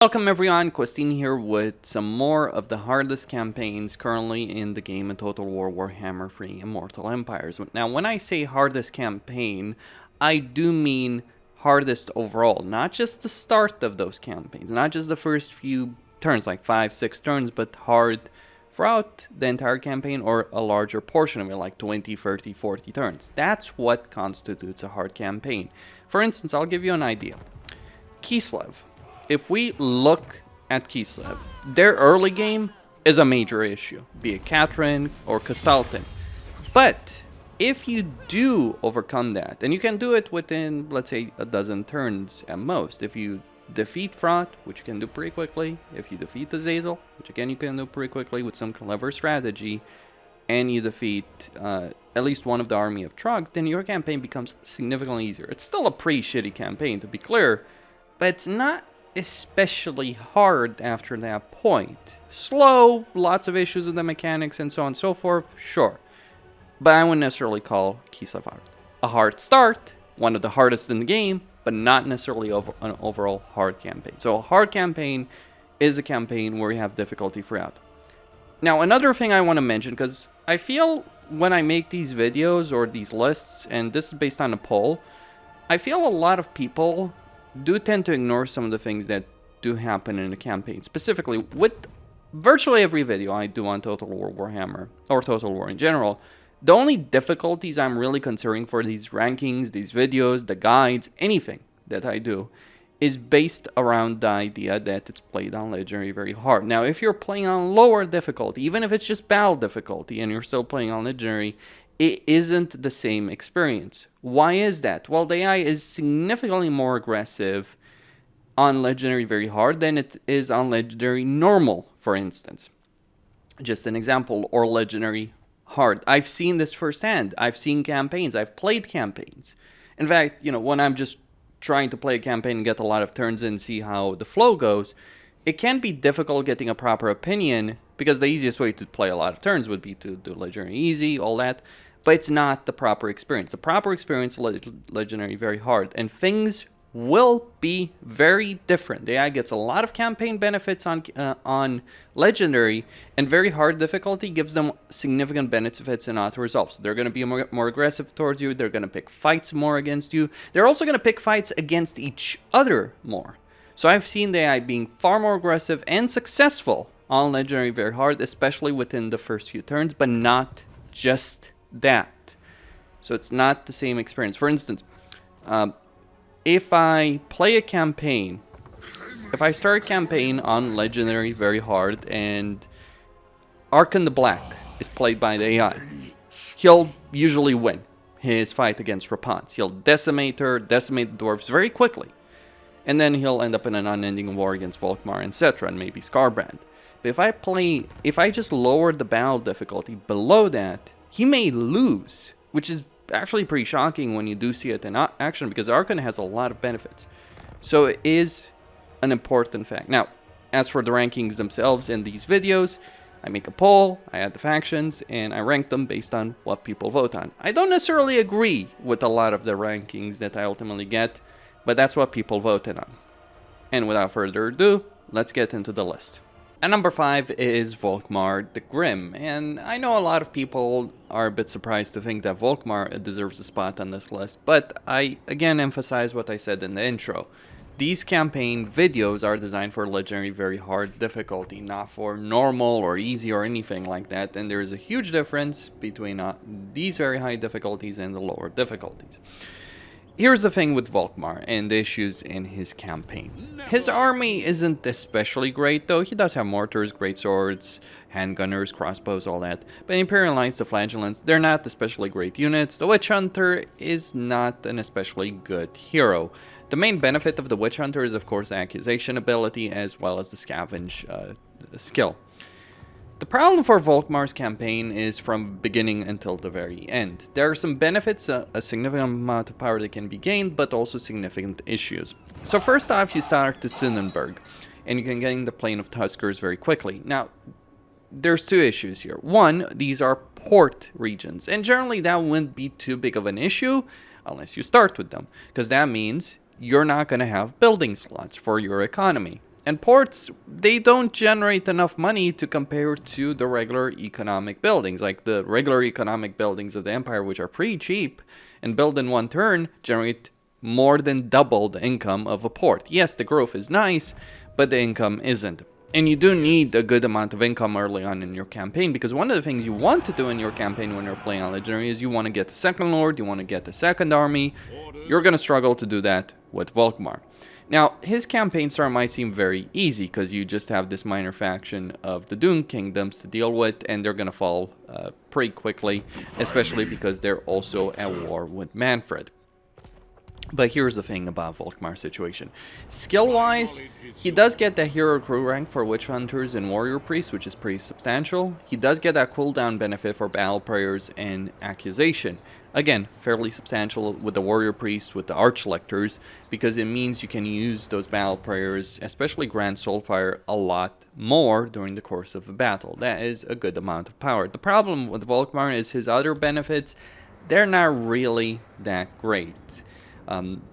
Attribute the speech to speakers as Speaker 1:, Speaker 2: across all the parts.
Speaker 1: Welcome everyone, Questin here with some more of the hardest campaigns currently in the game in Total War Warhammer 3 Immortal Empires. Now when I say hardest campaign, I do mean hardest overall, not just the start of those campaigns, not just the first few turns, like 5-6 turns, but hard throughout the entire campaign or a larger portion of it, like 20, 30, 40 turns. That's what constitutes a hard campaign. For instance, I'll give you an idea. Kislev. If we look at Kislev, their early game is a major issue, be it Catherine or Kastaltin. But if you do overcome that, and you can do it within, let's say, a dozen turns at most, if you defeat Fraught, which you can do pretty quickly, if you defeat Azazel, which again you can do pretty quickly with some clever strategy, and you defeat at least one of the army of Trog, then your campaign becomes significantly easier. It's still a pretty shitty campaign, to be clear, but it's not especially hard after that point. Slow, lots of issues with the mechanics and so on and so forth, sure. But I wouldn't necessarily call Kislev hard. A hard start, one of the hardest in the game, but not necessarily an overall hard campaign. So a hard campaign is a campaign where you have difficulty throughout. Now another thing I want to mention, because I feel when I make these videos or these lists, and this is based on a poll, I feel a lot of people do tend to ignore some of the things that do happen in the campaign. Specifically, with virtually every video I do on Total War Warhammer, or Total War in general, the only difficulties I'm really considering for these rankings, these videos, the guides, anything that I do, is based around the idea that it's played on Legendary very hard. Now, if you're playing on lower difficulty, even if it's just battle difficulty, and you're still playing on Legendary, it isn't the same experience. Why is that? Well, the AI is significantly more aggressive on Legendary very hard than it is on Legendary normal, for instance. Just an example, or Legendary hard. I've seen this firsthand. I've seen campaigns. I've played campaigns. In fact, you know, when I'm just trying to play a campaign and get a lot of turns in and see how the flow goes, it can be difficult getting a proper opinion, because the easiest way to play a lot of turns would be to do Legendary easy, all that. But it's not the proper experience. The proper experience is Legendary very hard, and things will be very different. The AI gets a lot of campaign benefits on Legendary, and very hard difficulty gives them significant benefits in auto resolve. So they're going to be more aggressive towards you. They're going to pick fights more against you. They're also going to pick fights against each other more. So I've seen the AI being far more aggressive and successful on Legendary very hard, especially within the first few turns, but not just that. So it's not the same experience. For instance, if I play a campaign, if I start a campaign on Legendary very hard and Harkon the Black is played by the AI, he'll usually win his fight against Rapance. He'll decimate her, decimate the dwarves very quickly, and then he'll end up in an unending war against Volkmar, etc., and maybe Skarbrand. But if I just lower the battle difficulty below that, he may lose, which is actually pretty shocking when you do see it in action, because Harkon has a lot of benefits. So it is an important fact. Now, as for the rankings themselves in these videos, I make a poll, I add the factions, and I rank them based on what people vote on. I don't necessarily agree with a lot of the rankings that I ultimately get, but that's what people voted on. And without further ado, let's get into the list. At number 5 is Volkmar the Grim, and I know a lot of people are a bit surprised to think that Volkmar deserves a spot on this list, but I again emphasize what I said in the intro. These campaign videos are designed for Legendary very hard difficulty, not for normal or easy or anything like that, and there is a huge difference between these very high difficulties and the lower difficulties. Here's the thing with Volkmar and the issues in his campaign. His army isn't especially great, though. He does have mortars, greatswords, handgunners, crossbows, all that. But the Imperial Knights, the Flagellants, they're not especially great units. The Witch Hunter is not an especially good hero. The main benefit of the Witch Hunter is, of course, the accusation ability, as well as the scavenge skill. The problem for Volkmar's campaign is from beginning until the very end. There are some benefits, a significant amount of power that can be gained, but also significant issues. So first off, you start to Sonnenberg, and you can get in the Plain of Tuskers very quickly. Now, there's two issues here. One, these are port regions, and generally that wouldn't be too big of an issue unless you start with them, because that means you're not going to have building slots for your economy. And ports, they don't generate enough money to compare to the regular economic buildings. Like the regular economic buildings of the Empire, which are pretty cheap and built in one turn, generate more than double the income of a port. Yes, the growth is nice, but the income isn't. And you do need a good amount of income early on in your campaign, because one of the things you want to do in your campaign when you're playing on Legendary is you want to get the second Lord, you want to get the second army. You're going to struggle to do that with Volkmar. Now, his campaign start might seem very easy, because you just have this minor faction of the Dune Kingdoms to deal with, and they're going to fall pretty quickly, especially because they're also at war with Manfred. But here's the thing about Volkmar's situation. Skill-wise, he does get the hero crew rank for Witch Hunters and Warrior Priests, which is pretty substantial. He does get that cooldown benefit for Battle Prayers and Accusation. Again, fairly substantial with the Warrior Priests, with the Archlectors, because it means you can use those Battle Prayers, especially Grand Soulfire, a lot more during the course of a battle. That is a good amount of power. The problem with Volkmar is his other benefits, they're not really that great.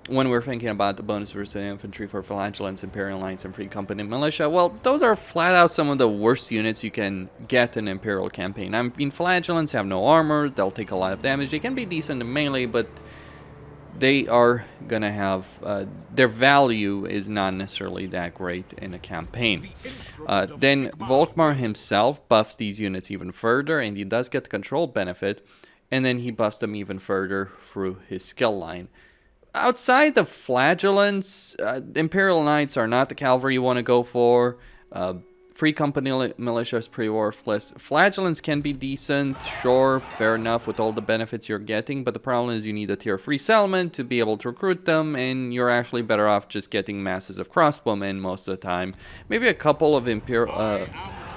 Speaker 1: When we're thinking about the bonus versus infantry for Flagellants, Imperial Knights, and Free Company Militia, well, those are flat out some of the worst units you can get in an Imperial campaign. I mean, Flagellants have no armor, they'll take a lot of damage, they can be decent in melee, but they are gonna have, their value is not necessarily that great in a campaign. Then Volkmar himself buffs these units even further, and he does get the control benefit, and then he buffs them even further through his skill line. Outside of Flagellants, Imperial Knights are not the cavalry you want to go for. Free Company Militia is pretty worthless. Flagellants can be decent, sure, fair enough with all the benefits you're getting, but the problem is you need a tier 3 settlement to be able to recruit them, and you're actually better off just getting masses of crossbowmen most of the time. Maybe a couple of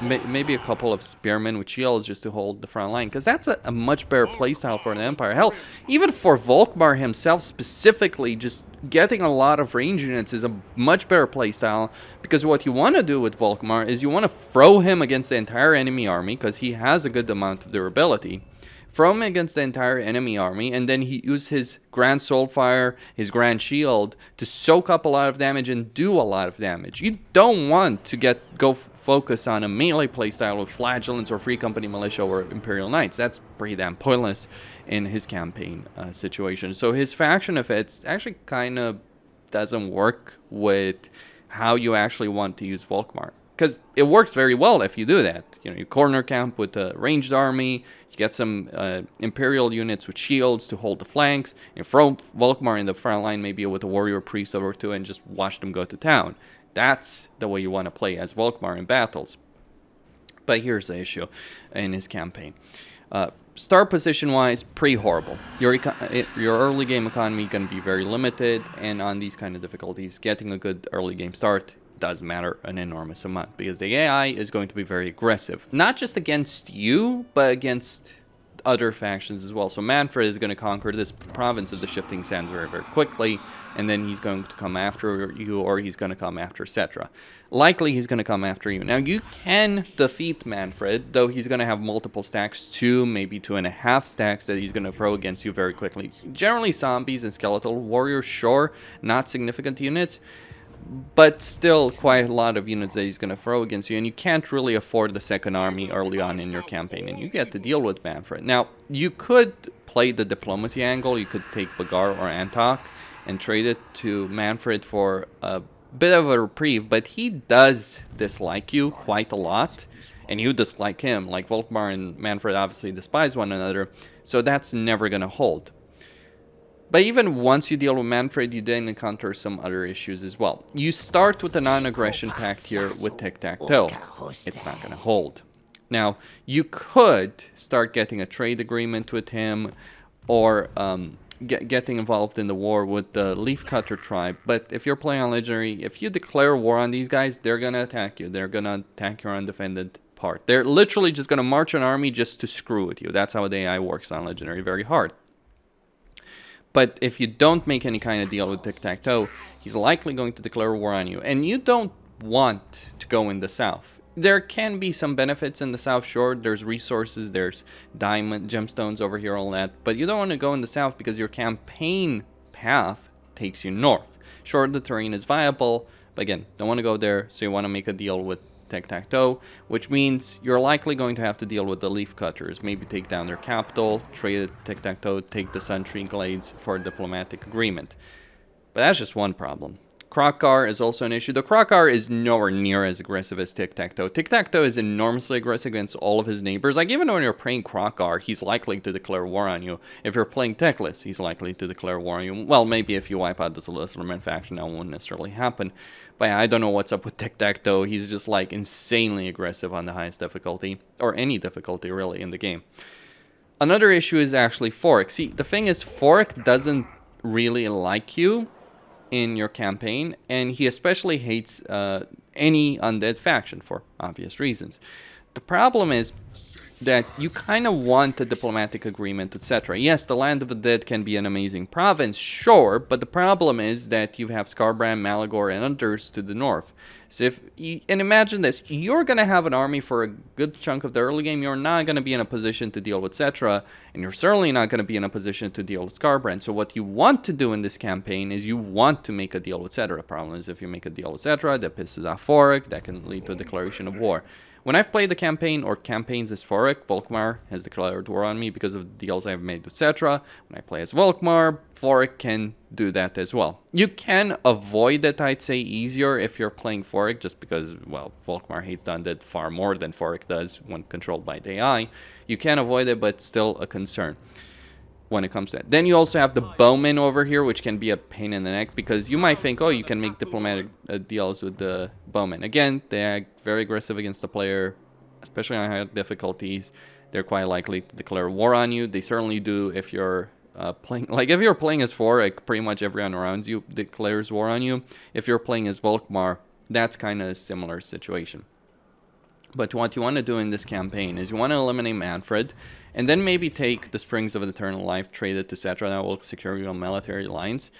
Speaker 1: maybe a couple of spearmen with shields just to hold the front line, because that's a much better playstyle for an Empire. Hell, even for Volkmar himself specifically, just getting a lot of range units is a much better playstyle, because what you want to do with Volkmar is you want to throw him against the entire enemy army, because he has a good amount of durability. Throw him against the entire enemy army, and then he uses his Grand Soulfire, his Grand Shield, to soak up a lot of damage and do a lot of damage. You don't want to go focus on a melee playstyle with Flagellants or Free Company Militia or Imperial Knights. That's pretty damn pointless in his campaign situation. So his faction effects actually kind of doesn't work with how you actually want to use Volkmar. Because it works very well if you do that. You know, you corner camp with a ranged army, you get some Imperial units with shields to hold the flanks, you throw Volkmar in the front line maybe with a Warrior Priest over two and just watch them go to town. That's the way you want to play as Volkmar in battles. But here's the issue in his campaign. Start position-wise, pretty horrible. Your early game economy going to be very limited, and on these kind of difficulties, getting a good early game start does matter an enormous amount, because the AI is going to be very aggressive, not just against you, but against other factions as well. So Manfred is going to conquer this province of the Shifting Sands very, very quickly, and then he's going to come after you, or he's going to come after Cetra. Likely he's going to come after you. Now, you can defeat Manfred, though he's going to have multiple stacks, 2, maybe 2.5 stacks that he's going to throw against you very quickly. Generally zombies and skeletal warriors, sure, not significant units, but still quite a lot of units that he's going to throw against you, and you can't really afford the second army early on in your campaign, and you get to deal with Manfred. Now, you could play the diplomacy angle. You could take Bagar or Antok and trade it to Manfred for a bit of a reprieve, but he does dislike you quite a lot, and you dislike him. Like, Volkmar and Manfred obviously despise one another, so that's never going to hold. But even once you deal with Manfred, you then encounter some other issues as well. You start with a non-aggression pact here with Tic-Tac-Toe. It's not going to hold. Now, you could start getting a trade agreement with him, or getting involved in the war with the Leafcutter tribe. But if you're playing on Legendary, if you declare war on these guys, they're going to attack you. They're going to attack your undefended part. They're literally just going to march an army just to screw with you. That's how the AI works on Legendary, very hard. But if you don't make any kind of deal with Tic-Tac-Toe, he's likely going to declare war on you. And you don't want to go in the south. There can be some benefits in the south, sure. There's resources, there's diamond, gemstones over here, all that. But you don't want to go in the south because your campaign path takes you north. Sure, the terrain is viable, But again, don't want to go there, so you want to make a deal with tic-tac-toe, which means you're likely going to have to deal with the leaf cutters. Maybe take down their capital, trade it tic-tac-toe, take the Sentry Glades for a diplomatic agreement. But that's just one problem. Krokar is also an issue. The Krokar is nowhere near as aggressive as tic-tac-toe. Tic-tac-toe is enormously aggressive against all of his neighbors. Like, even when you're playing Krokar, he's likely to declare war on you. If you're playing Teclis, he's likely to declare war on you. Well, maybe if you wipe out the Sinnelleos faction, that won't necessarily happen. But yeah, I don't know what's up with tic-tac-toe. He's just, like, insanely aggressive on the highest difficulty. Or any difficulty, really, in the game. Another issue is actually Forik. See, the thing is, Forik doesn't really like you in your campaign, and he especially hates any undead faction for obvious reasons. The problem is that you kind of want a diplomatic agreement, etc. Yes, the Land of the Dead can be an amazing province, sure, but the problem is that you have Skarbrand, Malagor, and others to the north. So if you, and imagine this, you're going to have an army for a good chunk of the early game. You're not going to be in a position to deal with Cetra, and you're certainly not going to be in a position to deal with Skarbrand. So what you want to do in this campaign is you want to make a deal with Cetra. The problem is if you make a deal with Cetra, that pisses off Forik, that can lead to a declaration of war. When I've played the campaign or campaigns as Forik, Volkmar has declared war on me because of the deals I've made with Cetra. When I play as Volkmar, Forik can do that as well. You can avoid that, I'd say, easier if you're playing Forik, just because, well, Volkmar hates undead far more than Forik does when controlled by the AI. You can avoid it, but it's still a concern when it comes to that. Then you also have the bowmen over here, which can be a pain in the neck, because you might think, oh, you can make diplomatic deals with the bowmen. Again, they are very aggressive against the player, especially on high difficulties. They're quite likely to declare war on you. They certainly do if you're playing, like if you're playing as Forik, pretty much everyone around you declares war on you. If you're playing as Volkmar, that's kind of a similar situation. But what you want to do in this campaign is you want to eliminate Manfred, and then maybe take the Springs of Eternal Life, trade it to Cetra, that will secure you on military lines.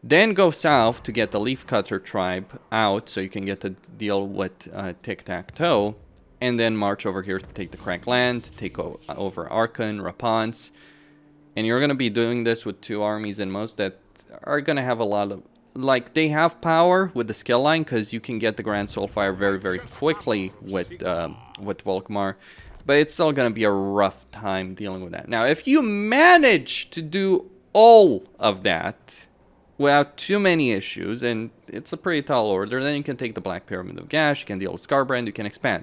Speaker 1: Then go south to get the Leafcutter tribe out, so you can get to deal with Tic-Tac-Toe, and then march over here to take the Cracked Land, take over Arkon, Rapance, and you're going to be doing this with two armies in most that are going to have a lot of, like, they have power with the skill line, because you can get the Grand Soulfire very, very quickly with Volkmar. But it's still going to be a rough time dealing with that. Now, if you manage to do all of that without too many issues, and it's a pretty tall order, then you can take the Black Pyramid of Gash, you can deal with Skarbrand, you can expand.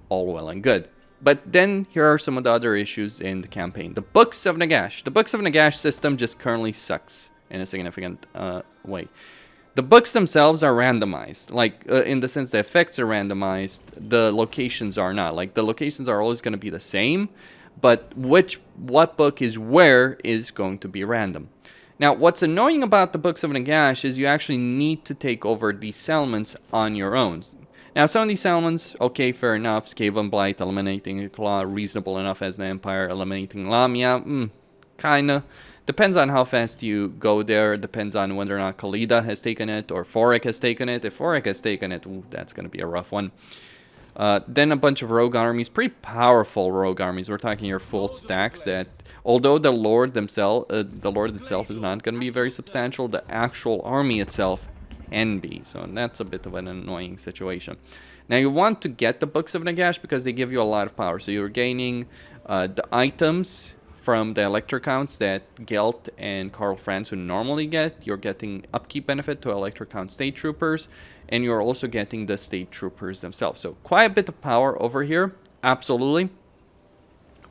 Speaker 1: All well and good. But then here are some of the other issues in the campaign. The Books of Nagash. The Books of Nagash system just currently sucks in a significant way. The books themselves are randomized, like in the sense the effects are randomized, the locations are not. Like, the locations are always going to be the same, but what book is where is going to be random. Now, what's annoying about the Books of Nagash is you actually need to take over these settlements on your own. Now, some of these settlements, okay, fair enough. Skaven Blight, eliminating Claw, reasonable enough as the Empire, eliminating Lamia, kinda. Depends on how fast you go there. Depends on whether or not Khalida has taken it or Forik has taken it. If Forik has taken it, ooh, that's going to be a rough one. Then a bunch of rogue armies, pretty powerful rogue armies. We're talking your full stacks that, although the Lord itself is not going to be very substantial, the actual army itself can be. So that's a bit of an annoying situation. Now, you want to get the Books of Nagash because they give you a lot of power. So you're gaining the items from the elector counts that Gelt and Karl Franz would normally get. You're getting upkeep benefit to elector count state troopers, and you're also getting the state troopers themselves. So quite a bit of power over here, absolutely.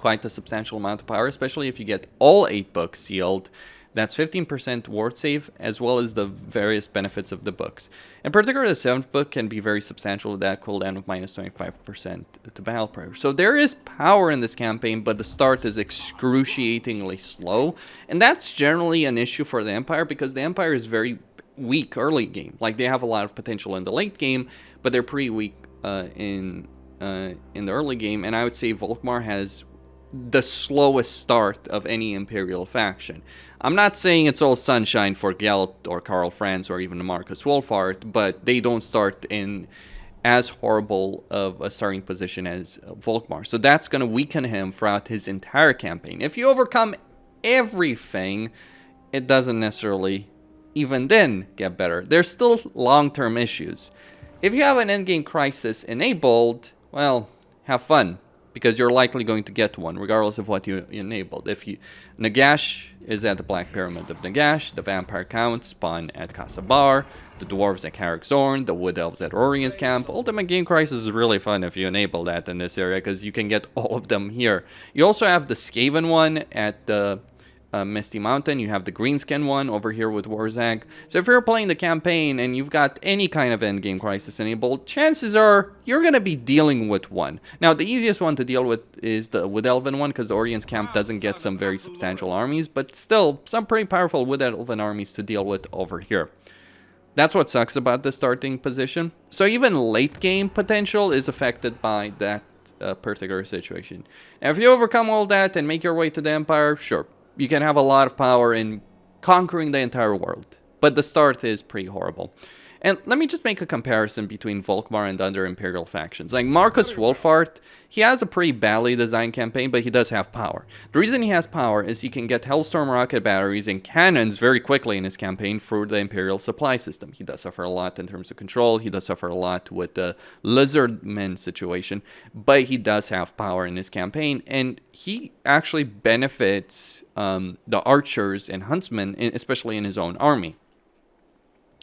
Speaker 1: Quite a substantial amount of power, especially if you get all 8 books sealed. That's 15% ward save, as well as the various benefits of the books. In particular, the 7th book can be very substantial with that cooldown of minus 25% to battle prayer. So there is power in this campaign, but the start is excruciatingly slow. And that's generally an issue for the Empire, because the Empire is very weak early game. Like, they have a lot of potential in the late game, but they're pretty weak in the early game. And I would say Volkmar has the slowest start of any Imperial faction. I'm not saying it's all sunshine for Gelt or Karl Franz or even Marcus Wolfhard, but they don't start in as horrible of a starting position as Volkmar. So that's going to weaken him throughout his entire campaign. If you overcome everything, it doesn't necessarily even then get better. There's still long-term issues. If you have an endgame crisis enabled, well, have fun, because you're likely going to get one, regardless of what you enabled. If you Nagash is at the Black Pyramid of Nagash, the Vampire Counts spawn at Kasabar, the Dwarves at Carrickzorn, the Wood Elves at Orien's Camp. Ultimate Game Crisis is really fun if you enable that in this area, because you can get all of them here. You also have the Skaven one at the Misty Mountain. You have the Greenskin one over here with Warzag. So if you're playing the campaign and you've got any kind of endgame crisis enabled, chances are you're going to be dealing with one. Now, the easiest one to deal with is the Wood Elven one, because the Orient's Camp doesn't get some very substantial armies, but still some pretty powerful Wood Elven armies to deal with over here. That's what sucks about the starting position. So even late game potential is affected by that particular situation. Now, if you overcome all that and make your way to the Empire, sure, you can have a lot of power in conquering the entire world. But the start is pretty horrible. And let me just make a comparison between Volkmar and other Imperial factions. Like Marcus Wolfhard, he has a pretty badly designed campaign, but he does have power. The reason he has power is he can get Hellstorm rocket batteries and cannons very quickly in his campaign through the Imperial supply system. He does suffer a lot in terms of control. He does suffer a lot with the Lizardmen situation, but he does have power in his campaign, and he actually benefits the archers and huntsmen, especially in his own army.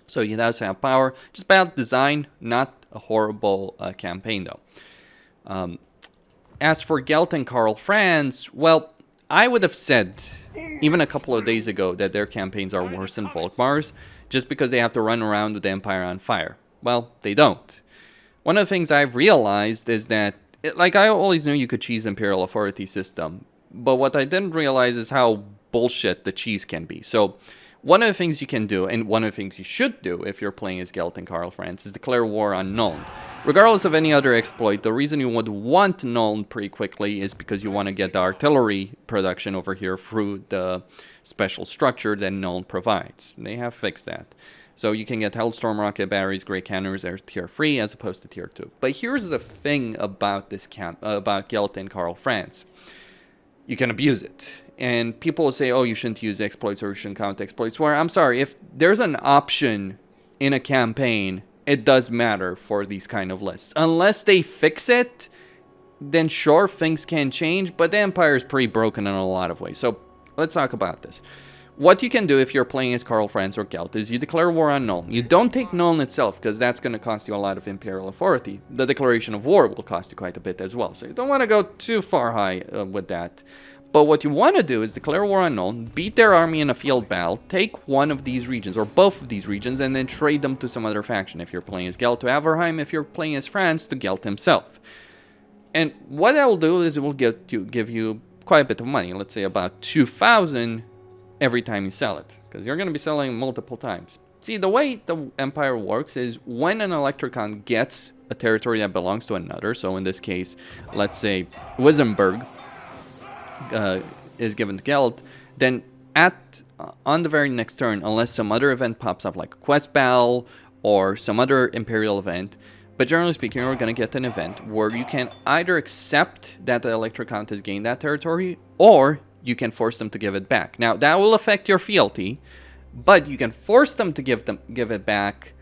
Speaker 1: So he does have power. Just bad design, not a horrible campaign though. As for Gelt and Karl Franz, well, I would have said even a couple of days ago that their campaigns are worse than Volkmar's, just because they have to run around with the Empire on fire. Well, they don't. One of the things I've realized is that, like, I always knew you could cheese Imperial Authority system, but what I didn't realize is how bullshit the cheese can be. So one of the things you can do, and one of the things you should do if you're playing as Gelt and Karl Franz, is declare war on Nuln. Regardless of any other exploit, the reason you would want Nuln pretty quickly is because you want to get the artillery production over here through the special structure that Nuln provides. They have fixed that. So you can get Hellstorm rocket batteries, great cannons, they're tier 3 as opposed to tier 2. But here's the thing about this about Gelt and Karl Franz. You can abuse it. And people will say, oh, you shouldn't use exploits or you shouldn't count exploits. Where, I'm sorry, if there's an option in a campaign, it does matter for these kind of lists. Unless they fix it, then sure, things can change, but the Empire is pretty broken in a lot of ways. So let's talk about this. What you can do if you're playing as Karl Franz or Gelt is you declare war on Nuln. You don't take Nuln itself, because that's going to cost you a lot of Imperial authority. The declaration of war will cost you quite a bit as well. So you don't want to go too far high with that. But what you want to do is declare war on Nuln, beat their army in a field battle, take one of these regions, or both of these regions, and then trade them to some other faction. If you're playing as Gelt to Averheim, if you're playing as Franz to Gelt himself. And what that will do is it will give you quite a bit of money. Let's say about 2,000 every time you sell it, because you're going to be selling multiple times. See, the way the Empire works is when an Electricon gets a territory that belongs to another, so in this case, let's say Wissenberg is given to Gelt, then on the very next turn, unless some other event pops up like a quest battle or some other Imperial event, but generally speaking, you're going to get an event where you can either accept that the Electricon has gained that territory, or you can force them to give it back. Now, that will affect your fealty, but you can force them to give it back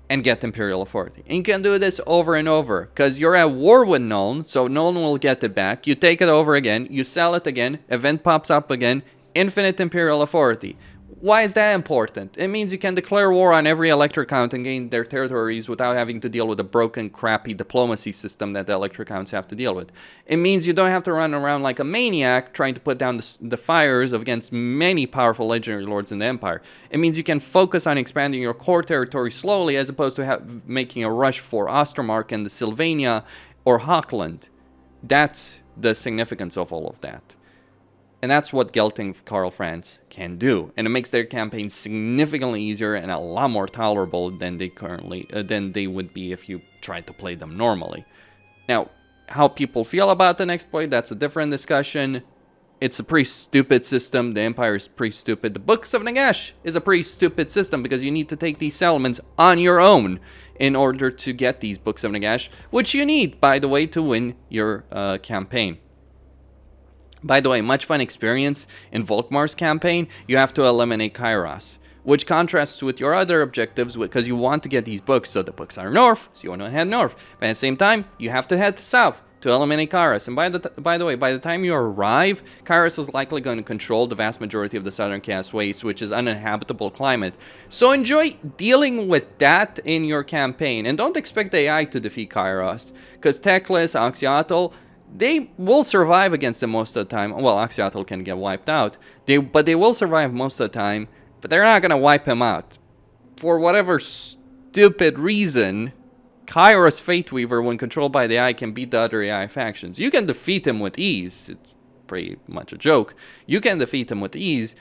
Speaker 1: and get Imperial authority. And you can do this over and over, because you're at war with Nuln, so Nuln will get it back. You take it over again, you sell it again, event pops up again, infinite Imperial authority. Why is that important? It means you can declare war on every Electricount and gain their territories without having to deal with a broken, crappy diplomacy system that the Electricounts have to deal with. It means you don't have to run around like a maniac trying to put down the fires against many powerful legendary lords in the Empire. It means you can focus on expanding your core territory slowly as opposed to making a rush for Ostermark and the Sylvania or Hochland. That's the significance of all of that. And that's what Gelt and Karl Franz can do. And it makes their campaign significantly easier and a lot more tolerable than they would be if you tried to play them normally. Now, how people feel about an exploit, that's a different discussion. It's a pretty stupid system. The Empire is pretty stupid. The Books of Nagash is a pretty stupid system because you need to take these settlements on your own in order to get these Books of Nagash, which you need, by the way, to win your campaign. By the way, much fun experience in Volkmar's campaign, you have to eliminate Kairos. which contrasts with your other objectives because you want to get these books. So the books are north, so you want to head north. But at the same time, you have to head south to eliminate Kairos. And by the way, by the time you arrive, Kairos is likely going to control the vast majority of the Southern Chaos Waste, which is uninhabitable climate. So enjoy dealing with that in your campaign. And don't expect the AI to defeat Kairos, because Teclis, Oxyatl, they will survive against them most of the time. Well, Oxyatl can get wiped out, but they will survive most of the time, but they're not going to wipe him out. For whatever stupid reason, Kairos Fateweaver, when controlled by the AI, can beat the other AI factions. You can defeat him with ease. It's pretty much a joke. You can defeat him with ease,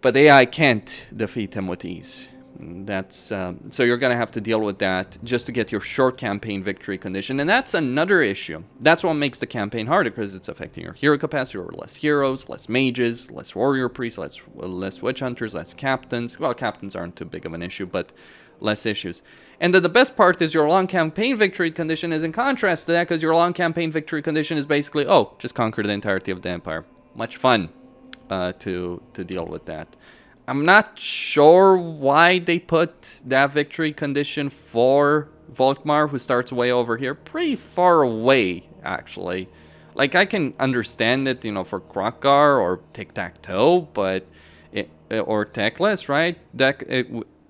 Speaker 1: but the AI can't defeat him with ease. That's so you're going to have to deal with that just to get your short campaign victory condition. And that's another issue. That's what makes the campaign harder, because it's affecting your hero capacity, or less heroes, less mages, less warrior priests, less witch hunters, less captains. Well, captains aren't too big of an issue, but less issues. And the best part is your long campaign victory condition is in contrast to that, because your long campaign victory condition is basically, oh, just conquer the entirety of the empire. Much fun to deal with that. I'm not sure why they put that victory condition for Volkmar, who starts way over here. Pretty far away, actually. Like, I can understand it, you know, for Krokkar or Tic-Tac-Toe, but or Teclis, right?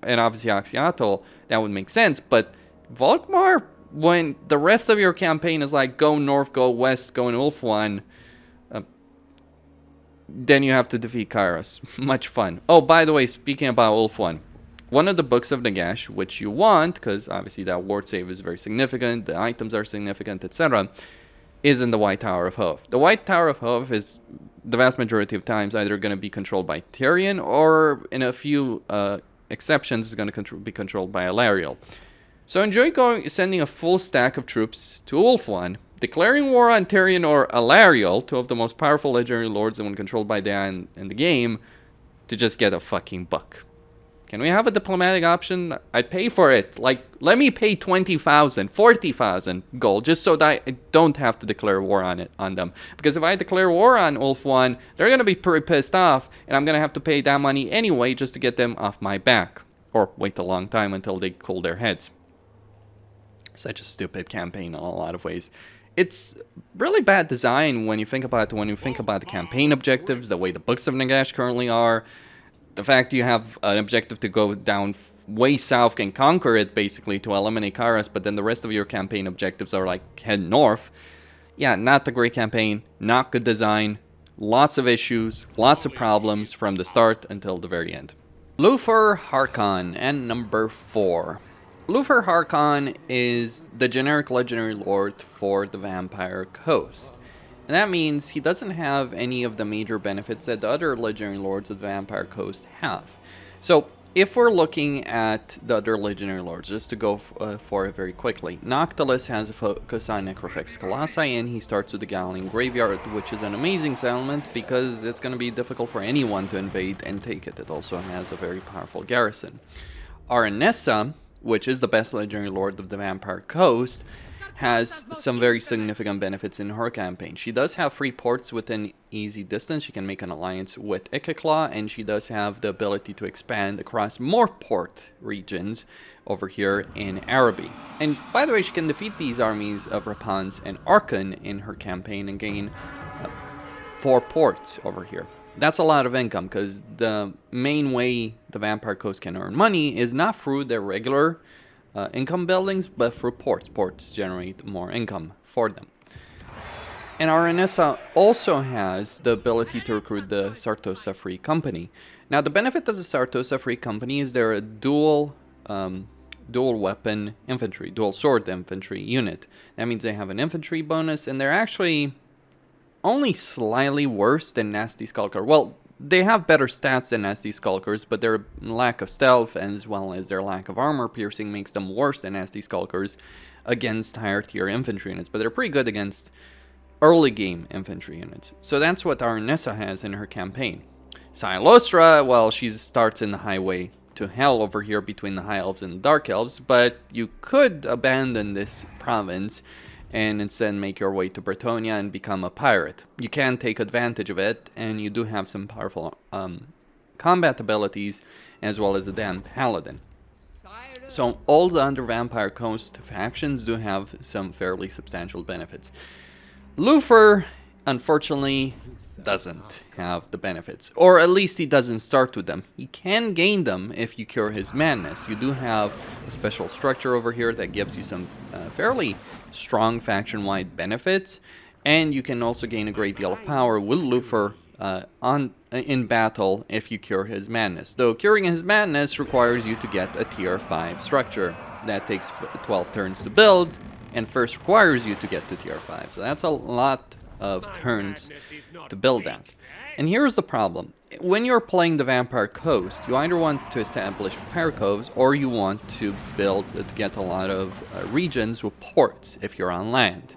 Speaker 1: And obviously Oxyatl, that would make sense. But Volkmar, when the rest of your campaign is like, go north, go west, go in Ulfuan, then you have to defeat Kairos. Much fun. Oh, by the way, speaking about Ulfuan, one of the books of Nagash, which you want, because obviously that ward save is very significant, the items are significant, etc., is in the White Tower of Hove. The White Tower of Hove is, the vast majority of times, either going to be controlled by Tyrion, or in a few exceptions, is going to be controlled by Alariel. So enjoy sending a full stack of troops to Ulfuan, declaring war on Tyrion or Alariel, two of the most powerful legendary lords when controlled by the AI in the game, to just get a fucking buck. Can we have a diplomatic option? I'd pay for it. Like, let me pay 20,000, 40,000 gold, just so that I don't have to declare war on them. Because if I declare war on Ulfuan, they're going to be pretty pissed off, and I'm going to have to pay that money anyway just to get them off my back. Or wait a long time until they cool their heads. Such a stupid campaign in a lot of ways. It's really bad design when you think about the campaign objectives, the way the books of Nagash currently are. The fact you have an objective to go down way south and conquer it, basically, to eliminate Kairos, but then the rest of your campaign objectives are like head north. Yeah, not a great campaign, not good design, lots of issues, lots of problems from the start until the very end. Luthor Harkon, and number 4. Luthor Harkon is the generic legendary lord for the Vampire Coast. And that means he doesn't have any of the major benefits that the other legendary lords of the Vampire Coast have. So, if we're looking at the other legendary lords, just to go for it very quickly, Noctilus has a focus on Necrofex Colossi, and he starts with the Galleon Graveyard, which is an amazing settlement because it's going to be difficult for anyone to invade and take it. It also has a very powerful garrison. Aranessa, which is the best legendary lord of the Vampire Coast, has some very significant benefits in her campaign. She does have 3 ports within easy distance. She can make an alliance with Ikeclaw, and she does have the ability to expand across more port regions over here in Araby. And by the way, she can defeat these armies of Rapans and Arkhan in her campaign and gain 4 ports over here. That's a lot of income, because the main way the Vampire Coast can earn money is not through their regular income buildings, but through ports. Ports generate more income for them. And Aranessa also has the ability to recruit the Sartosa Free Company. Now, the benefit of the Sartosa Free Company is they're a dual weapon infantry, dual sword infantry unit. That means they have an infantry bonus, and they're actually only slightly worse than Nasty Skulker. Well, they have better stats than Nasty Skulkers, but their lack of stealth as well as their lack of armor piercing makes them worse than Nasty Skulkers against higher tier infantry units. But they're pretty good against early game infantry units. So that's what Aranessa has in her campaign. Sinnelleos, well, she starts in the highway to hell over here between the High Elves and the Dark Elves, but you could abandon this province and instead make your way to Bretonnia and become a pirate. You can take advantage of it, and you do have some powerful combat abilities, as well as the damn paladin. So all the under Vampire Coast factions do have some fairly substantial benefits. Luthor, unfortunately, doesn't have the benefits, or at least he doesn't start with them. He can gain them if you cure his madness. You do have a special structure over here that gives you some fairly strong faction-wide benefits, and you can also gain a great deal of power with Luthor in battle if you cure his madness. Though curing his madness requires you to get a tier 5 structure. That takes 12 turns to build, and first requires you to get to tier 5. So that's a lot of turns to build that. And here's the problem. When you're playing the Vampire Coast, you either want to establish Pirate Coves, or you want to build to get a lot of regions with ports if you're on land.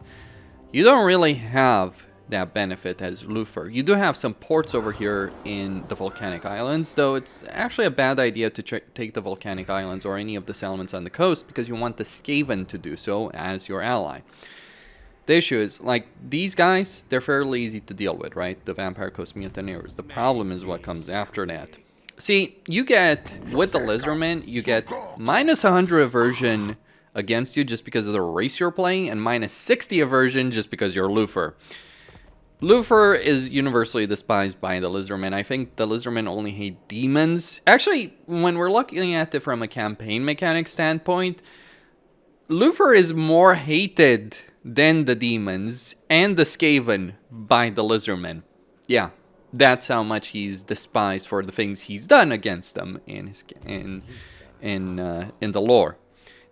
Speaker 1: You don't really have that benefit as Luthor. You do have some ports over here in the Volcanic Islands, though it's actually a bad idea to take the Volcanic Islands or any of the settlements on the coast, because you want the Skaven to do so as your ally. The issue is, like, these guys, they're fairly easy to deal with, right? The Vampire Coast Mutineers. The problem is what comes after that. See, you get, with the Lizardmen, you get minus 100 aversion against you just because of the race you're playing, and minus 60 aversion just because you're Luthor. Luthor is universally despised by the Lizardmen. I think the Lizardmen only hate demons. Actually, when we're looking at it from a campaign mechanic standpoint, Luthor is more hated than the demons and the Skaven by the Lizardmen. Yeah, that's how much he's despised for the things he's done against them in the lore.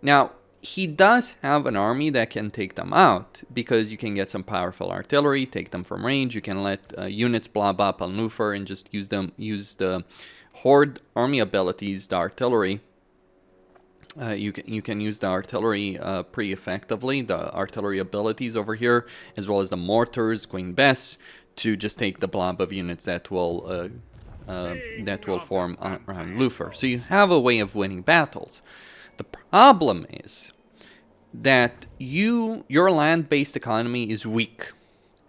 Speaker 1: Now, he does have an army that can take them out, because you can get some powerful artillery, take them from range. You can let units blob up on Luthor and just use the horde army abilities, the artillery. You can use the artillery pretty effectively, the artillery abilities over here, as well as the mortars, Queen Bess, to just take the blob of units that will form around Luthor. So you have a way of winning battles. The problem is that your land-based economy is weak,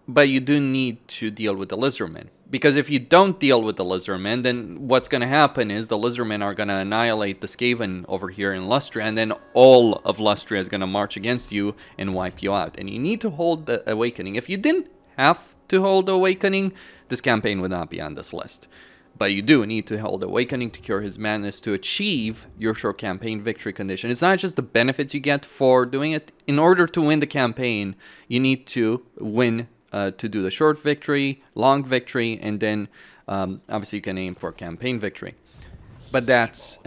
Speaker 1: but you do need to deal with the Lizardmen. Because if you don't deal with the Lizardmen, then what's going to happen is the Lizardmen are going to annihilate the Skaven over here in Lustria, and then all of Lustria is going to march against you and wipe you out. And you need to hold the Awakening. If you didn't have to hold the Awakening, this campaign would not be on this list. But you do need to hold Awakening to cure his madness to achieve your short campaign victory condition. It's not just the benefits you get for doing it. In order to win the campaign, you need to win to do the short victory, long victory, and then obviously you can aim for campaign victory. But that's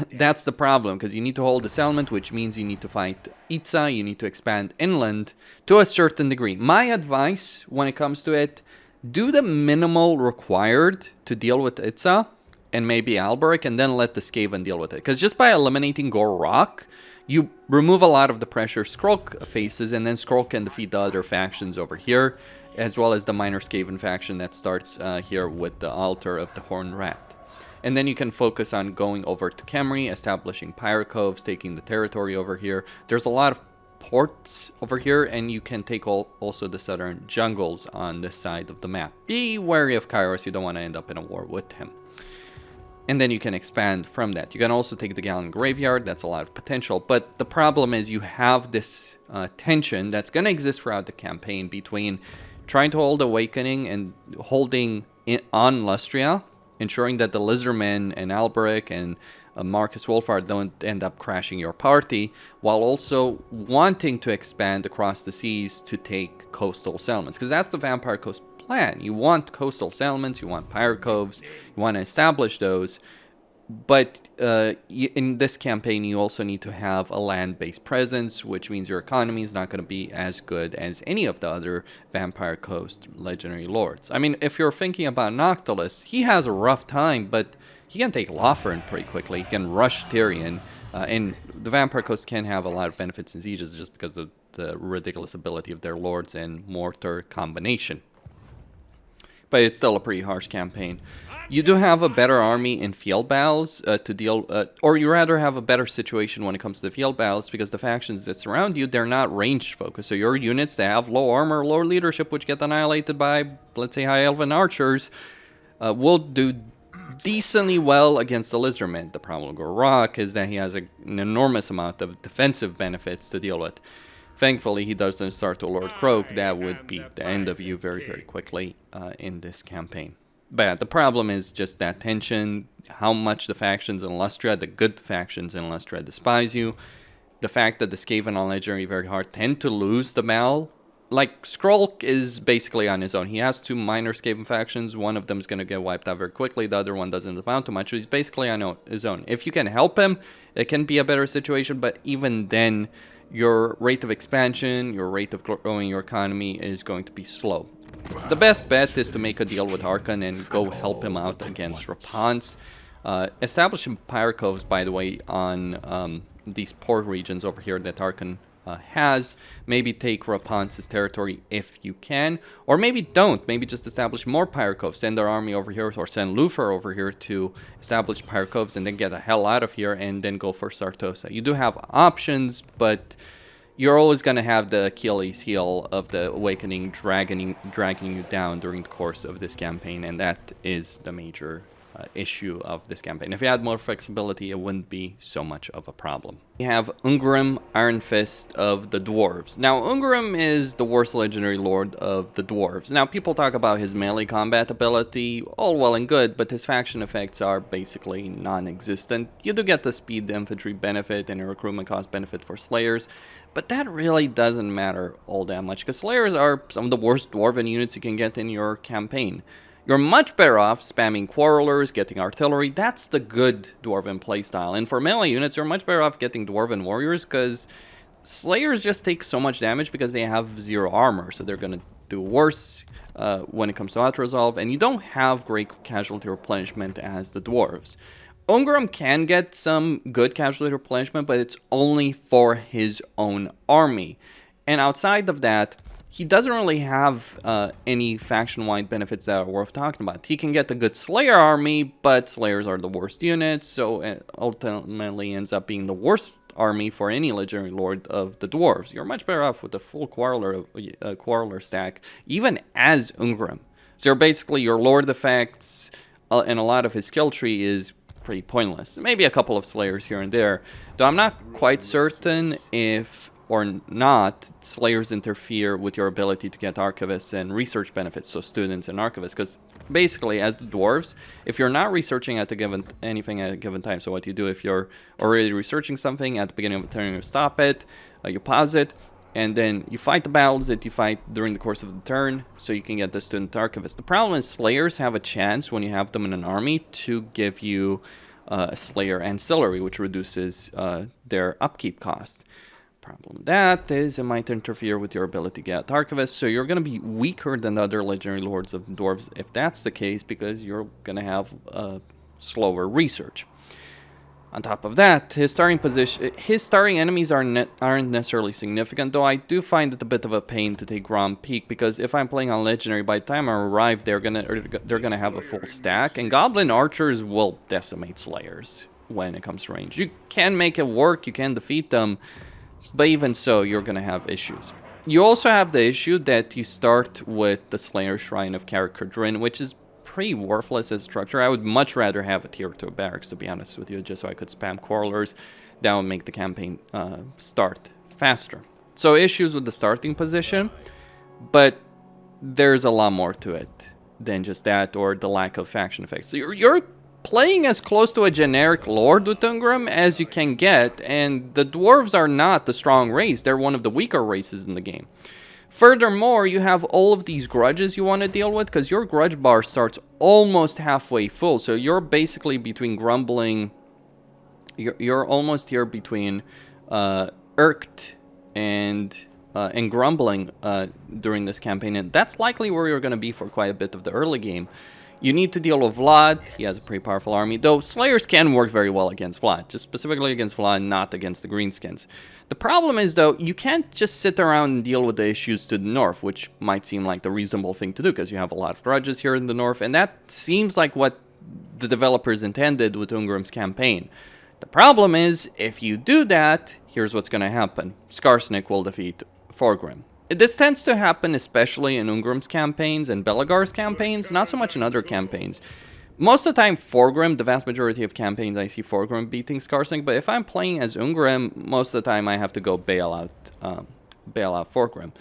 Speaker 1: the problem, because you need to hold the settlement, which means you need to fight Itza, you need to expand inland to a certain degree. My advice when it comes to it, do the minimal required to deal with Itza and maybe Alberic, and then let the Skaven deal with it. Because just by eliminating Gorok, you remove a lot of the pressure Skrulk faces, and then Skrulk can defeat the other factions over here, as well as the minor Skaven faction that starts here with the Altar of the Horned Rat. And then you can focus on going over to Khemri, establishing Pirate Coves, taking the territory over here. There's a lot of ports over here, and you can take also the southern jungles on this side of the map. Be wary of Kairos, you don't want to end up in a war with him. And then you can expand from that. You can also take the Gallant Graveyard, that's a lot of potential, but the problem is you have this tension that's going to exist throughout the campaign between trying to hold Awakening and holding on Lustria, ensuring that the Lizardmen and Alberic and Marcus Wolfhard don't end up crashing your party, while also wanting to expand across the seas to take coastal settlements. Because that's the Vampire Coast plan. You want coastal settlements, you want pirate coves, you want to establish those. But in this campaign, you also need to have a land-based presence, which means your economy is not going to be as good as any of the other Vampire Coast legendary lords. I mean, if you're thinking about Noctilus, he has a rough time, but he can take Lothern pretty quickly. He can rush Tyrion, and the Vampire Coast can have a lot of benefits in sieges just because of the ridiculous ability of their lords and mortar combination. But it's still a pretty harsh campaign. You do have a better army in field battles to deal, or you rather have a better situation when it comes to the field battles, because the factions that surround you, they're not range focused. So your units that have low armor, low leadership, which get annihilated by, let's say, high elven archers, will do decently well against the Lizardman. The problem with Rock is that he has an enormous amount of defensive benefits to deal with. Thankfully, he doesn't start to Lord Croak. That would be the end of you very, very quickly in this campaign. But the problem is just that tension, how much the factions in Lustria, the good factions in Lustria, despise you. The fact that the Skaven on Legendary very hard tend to lose the battle. Like, Skrulk is basically on his own. He has 2 minor Skaven factions. One of them is going to get wiped out very quickly. The other one doesn't amount to much. So he's basically on his own. If you can help him, it can be a better situation. But even then, your rate of expansion, your rate of growing your economy is going to be slow. The best bet is to make a deal with Harkon and go help him out against Rapans. Establishing Pirate Coves, by the way, on these port regions over here that Harkon has. Maybe take Rapans' territory if you can, or maybe don't. Maybe just establish more Pirate Coves. Send their army over here, or send Luthor over here to establish Pirate Coves, and then get the hell out of here, and then go for Sartosa. You do have options, but you're always going to have the Achilles heel of the Awakening dragging you down during the course of this campaign, and that is the major issue of this campaign. If you had more flexibility, it wouldn't be so much of a problem. We have Ungrim Ironfist of the Dwarves. Now, Ungrim is the worst legendary lord of the Dwarves. Now, people talk about his melee combat ability, all well and good, but his faction effects are basically non-existent. You do get the speed infantry benefit and a recruitment cost benefit for Slayers, but that really doesn't matter all that much, because Slayers are some of the worst Dwarven units you can get in your campaign. You're much better off spamming Quarrelers, getting Artillery. That's the good Dwarven playstyle. And for melee units, you're much better off getting Dwarven Warriors, because Slayers just take so much damage because they have 0 armor. So they're going to do worse when it comes to auto-resolve. And you don't have great casualty replenishment as the Dwarves. Ungrim can get some good casualty replenishment, but it's only for his own army. And outside of that, he doesn't really have any faction-wide benefits that are worth talking about. He can get a good Slayer army, but Slayers are the worst units, so it ultimately ends up being the worst army for any legendary lord of the Dwarves. You're much better off with a full Quarreler stack, even as Ungrim. So basically, your lord effects and a lot of his skill tree is pretty pointless. Maybe a couple of Slayers here and there, though I'm not quite certain if or not Slayers interfere with your ability to get archivists and research benefits, so students and archivists, because basically as the dwarves, if you're not researching at anything at a given time, so what you do if you're already researching something at the beginning of the turn, you stop it, you pause it, and then you fight the battles that you fight during the course of the turn, so you can get the student archivist. The problem is Slayers have a chance when you have them in an army to give you a Slayer Ancillary, which reduces their upkeep cost. Problem with that is it might interfere with your ability to get archivists, so you're going to be weaker than the other legendary lords of dwarves if that's the case, because you're going to have slower research. On top of that, his starting enemies aren't necessarily significant, though I do find it a bit of a pain to take Grom Peak, because if I'm playing on legendary, by the time I arrive, they're gonna have a full stack, and Goblin Archers will decimate Slayers when it comes to range. You can make it work, you can defeat them, but even so, you're going to have issues. You also have the issue that you start with the Slayer Shrine of Karakurdrin, which is pretty worthless as a structure. I would much rather have a tier 2 barracks, to be honest with you, just so I could spam Quarrelers. That would make the campaign start faster. So issues with the starting position, but there's a lot more to it than just that, or the lack of faction effects. So you're playing as close to a generic lord with Ungrim as you can get, and the dwarves are not the strong race. They're one of the weaker races in the game. Furthermore, you have all of these grudges you want to deal with, because your grudge bar starts almost halfway full. So you're basically between grumbling. You're almost here between irked and grumbling during this campaign, and that's likely where you're going to be for quite a bit of the early game. You need to deal with Vlad. He has a pretty powerful army, though Slayers can work very well against Vlad, just specifically against Vlad, not against the Greenskins. The problem is, though, you can't just sit around and deal with the issues to the north, which might seem like the reasonable thing to do, because you have a lot of grudges here in the north, and that seems like what the developers intended with Ungrim's campaign. The problem is, if you do that, here's what's going to happen. Skarsnik will defeat Thorgrim. This tends to happen especially in Ungrim's campaigns and Belegar's campaigns, not so much in other campaigns. Most of the time, Forgrim, the vast majority of campaigns I see Forgrim beating Skarsnik, but if I'm playing as Ungrim, most of the time I have to go bail out Forgrim.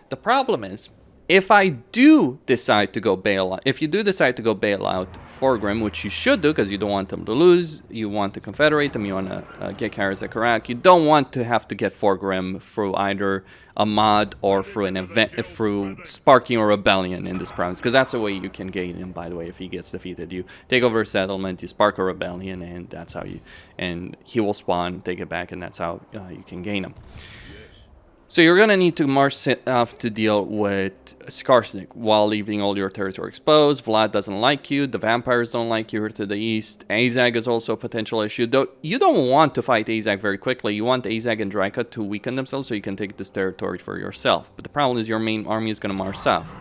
Speaker 1: The problem is, if I do decide to go bail out, if you do decide to go bail out Forgrim, which you should do because you don't want them to lose, you want to confederate them, you want to get Karazakarak, you don't want to have to get Forgrim through either a mod or through an event, through sparking a rebellion in this province, because that's the way you can gain him, by the way, if he gets defeated. You take over a settlement, you spark a rebellion, and that's how you, and he will spawn, take it back, and that's how you can gain him. So you're going to need to march south to deal with Skarsnik while leaving all your territory exposed. Vlad doesn't like you. The vampires don't like you here to the east. Azag is also a potential issue. Though you don't want to fight Azag very quickly. You want Azag and Draika to weaken themselves so you can take this territory for yourself. But the problem is your main army is going to march south.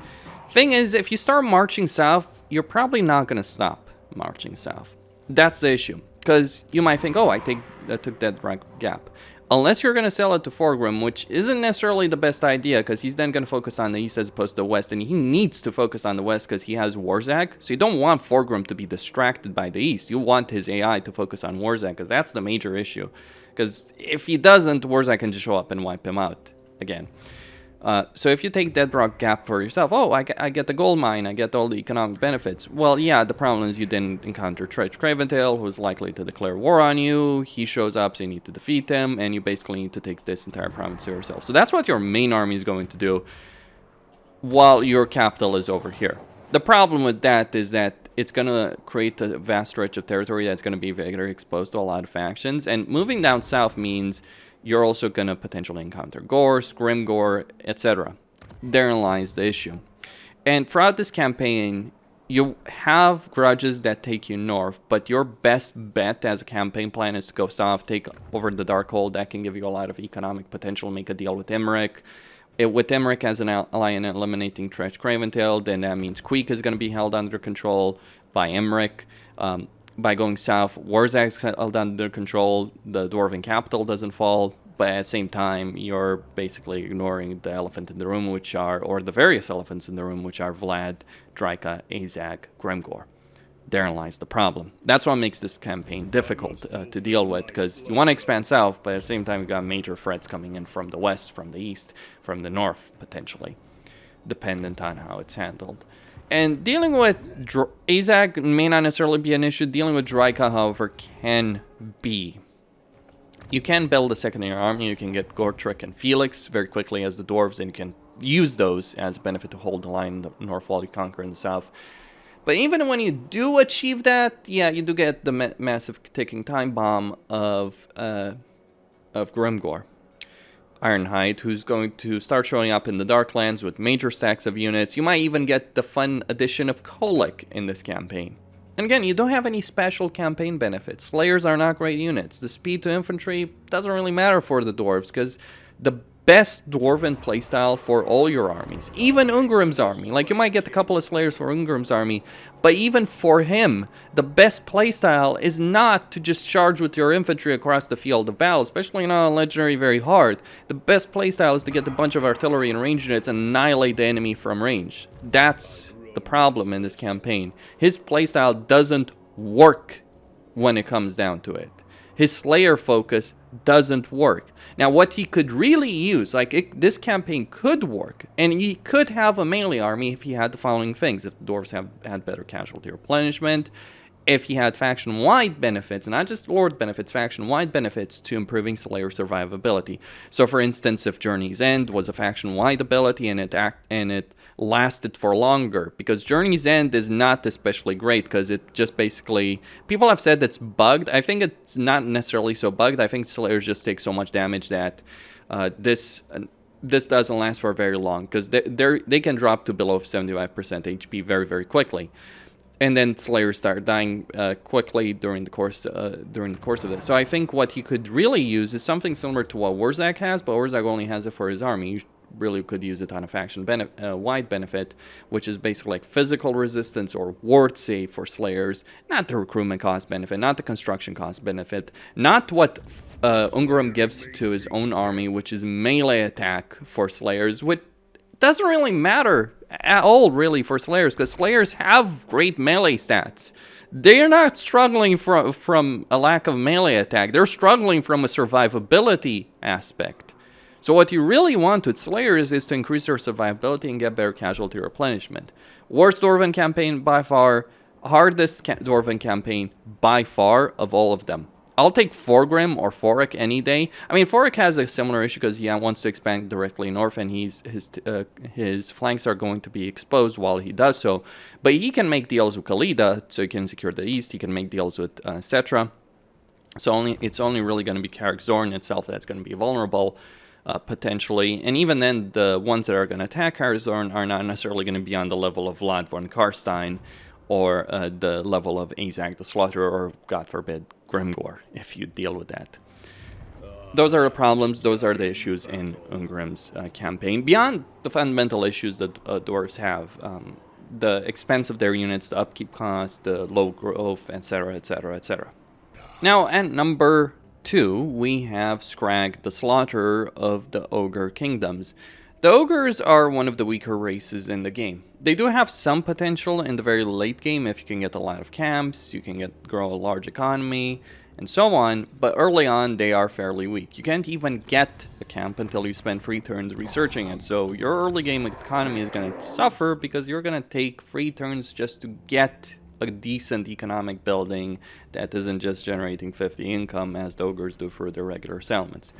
Speaker 1: Thing is, if you start marching south, you're probably not going to stop marching south. That's the issue. Because you might think, oh, I took that rank gap. Unless you're going to sell it to Forgrim, which isn't necessarily the best idea, because he's then going to focus on the east as opposed to the west, and he needs to focus on the west because he has Warzag, so you don't want Forgrim to be distracted by the east. You want his AI to focus on Warzag, because that's the major issue. Because if he doesn't, Warzag can just show up and wipe him out again. So if you take Deadrock Gap for yourself, oh, I get the gold mine, I get all the economic benefits. Well, yeah, the problem is you didn't encounter Tretch Craventail, who's likely to declare war on you. He shows up, so you need to defeat him, and you basically need to take this entire province to yourself. So that's what your main army is going to do while your capital is over here. The problem with that is that it's going to create a vast stretch of territory that's going to be very exposed to a lot of factions, and moving down south means you're also going to potentially encounter Gors, Grimgor, etc. Therein lies the issue. And throughout this campaign, you have grudges that take you north, but your best bet as a campaign plan is to go south, take over the Darkhold. That can give you a lot of economic potential, make a deal with Emmerich. With Emmerich as an ally and eliminating Tretch Craventail, then that means Queek is going to be held under control by Emmerich. By going south, Warzag's held under control, the Dwarven capital doesn't fall, but at the same time, you're basically ignoring the elephant in the room, which are, or the various elephants in the room, which are Vlad, Draika, Azag, Grimgor. Therein lies the problem. That's what makes this campaign difficult to deal with, because you want to expand south, but at the same time, you've got major threats coming in from the west, from the east, from the north, potentially, dependent on how it's handled. And dealing with Azag may not necessarily be an issue. Dealing with Draika, however, can be. You can build a secondary army. You can get Gortrek and Felix very quickly as the dwarves, and you can use those as a benefit to hold the line in the north while you conquer in the south. But even when you do achieve that, yeah, you do get the massive ticking time bomb of Grimgor. Ironhide, who's going to start showing up in the Darklands with major stacks of units. You might even get the fun addition of Kolek in this campaign. And again, you don't have any special campaign benefits. Slayers are not great units. The speed to infantry doesn't really matter for the dwarves, because the best dwarven playstyle for all your armies, even Ungrim's army, like you might get a couple of Slayers for Ungrim's army, but even for him, the best playstyle is not to just charge with your infantry across the field of battle, especially not on Legendary very hard. The best playstyle is to get a bunch of artillery and range units and annihilate the enemy from range. That's the problem in this campaign. His playstyle doesn't work when it comes down to it. His Slayer focus doesn't work. Now, what he could really use, this campaign could work, and he could have a melee army if he had the following things. If the dwarves had better casualty replenishment, if he had faction-wide benefits, not just Lord benefits, faction-wide benefits to improving Slayer survivability. So, for instance, if Journey's End was a faction-wide ability and it lasted for longer, because Journey's End is not especially great, because it just basically, people have said it's bugged. I think it's not necessarily so bugged. I think Slayers just take so much damage that this doesn't last for very long, because they can drop to below 75% HP very, very quickly. And then Slayers start dying quickly during the course of this. So I think what he could really use is something similar to what Warzag has, but Warzag only has it for his army. You really could use it on a faction-wide benefit, which is basically like physical resistance or ward save for Slayers, not the recruitment cost benefit, not the construction cost benefit, not what Ungrim gives to his own army, which is melee attack for Slayers, which doesn't really matter at all, really, for Slayers, because Slayers have great melee stats. They're not struggling from a lack of melee attack. They're struggling from a survivability aspect. So what you really want with Slayers is to increase their survivability and get better casualty replenishment. Worst Dwarven campaign by far, hardest Dwarven campaign by far of all of them. I'll take Forgrim or Forik any day. I mean, Forik has a similar issue because he wants to expand directly north, and his flanks are going to be exposed while he does so. But he can make deals with Khalida, so he can secure the east. He can make deals with Cetra. So it's only really going to be Karak Zorn itself that's going to be vulnerable, potentially. And even then, the ones that are going to attack Karak Zorn are not necessarily going to be on the level of Vlad von Karstein, or the level of Skrag the Slaughterer, or, God forbid, Grimgor, if you deal with that. Those are the problems, those are the issues in Ungrim's campaign. Beyond the fundamental issues that dwarves have, the expense of their units, the upkeep cost, the low growth, etc., etc., etc. Now, at number 2, we have Skrag the Slaughterer of the Ogre Kingdoms. The Ogres are one of the weaker races in the game. They do have some potential in the very late game if you can get a lot of camps, you can grow a large economy, and so on, but early on they are fairly weak. You can't even get a camp until you spend 3 turns researching it, so your early game economy is going to suffer because you're going to take 3 turns just to get a decent economic building that isn't just generating 50 income as the Ogres do for their regular settlements.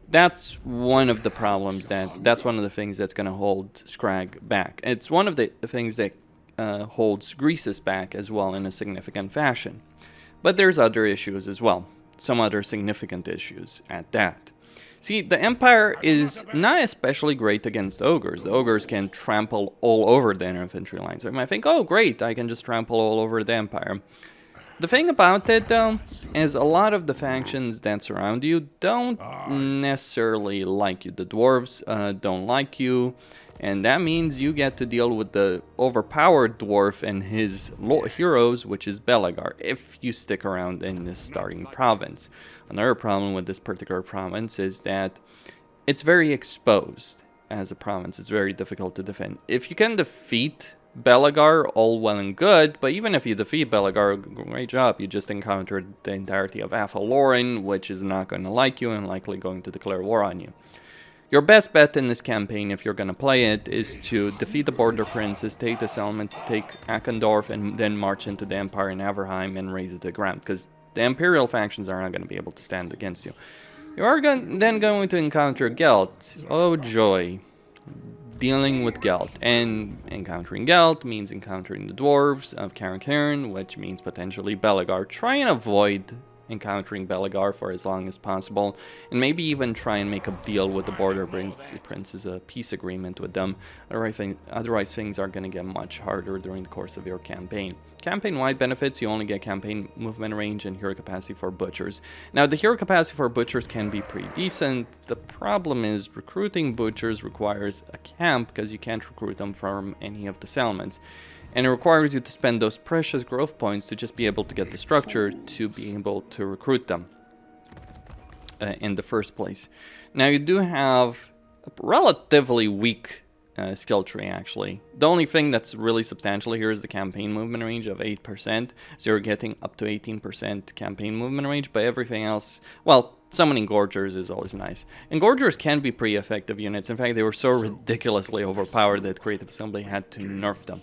Speaker 1: That's one of the problems, that's one of the things that's going to hold Skrag back. It's one of the things that holds Greases back as well in a significant fashion. But there's other issues as well, some other significant issues at that. See, the Empire is not especially great against the Ogres. The Ogres can trample all over the infantry lines. You might think, oh great, I can just trample all over the Empire. The thing about it, though, is a lot of the factions that surround you don't necessarily like you. The dwarves don't like you, and that means you get to deal with the overpowered dwarf and his heroes, which is Belegar, if you stick around in this starting province. Another problem with this particular province is that it's very exposed as a province. It's very difficult to defend. If you can defeat Belegar, all well and good, but even if you defeat Belegar, great job, you just encountered the entirety of Loren, which is not going to like you and likely going to declare war on you. Your best bet in this campaign, if you're going to play it, is to defeat the border princes, take the settlement, take Akendorf, and then march into the Empire in Averheim and raise it to the ground, because the Imperial factions are not going to be able to stand against you. You are then going to encounter Gelt. Oh joy. Dealing with Gelt, and encountering Gelt means encountering the dwarves of Karak, which means potentially Belegar. Try and avoid encountering Belegar for as long as possible, and maybe even try and make a deal with the border princes, a peace agreement with them. Otherwise things are going to get much harder during the course of your campaign. Campaign-wide benefits, you only get campaign movement range and hero capacity for butchers. Now, the hero capacity for butchers can be pretty decent. The problem is recruiting butchers requires a camp because you can't recruit them from any of the settlements. And it requires you to spend those precious growth points to just be able to get the structure to be able to recruit them in the first place. Now, you do have a relatively weak skill tree, actually. The only thing that's really substantial here is the campaign movement range of 8%. So you're getting up to 18% campaign movement range, but everything else, well, summoning Gorgers is always nice. And Gorgers can be pretty effective units. In fact, they were so ridiculously overpowered that Creative Assembly had to nerf them.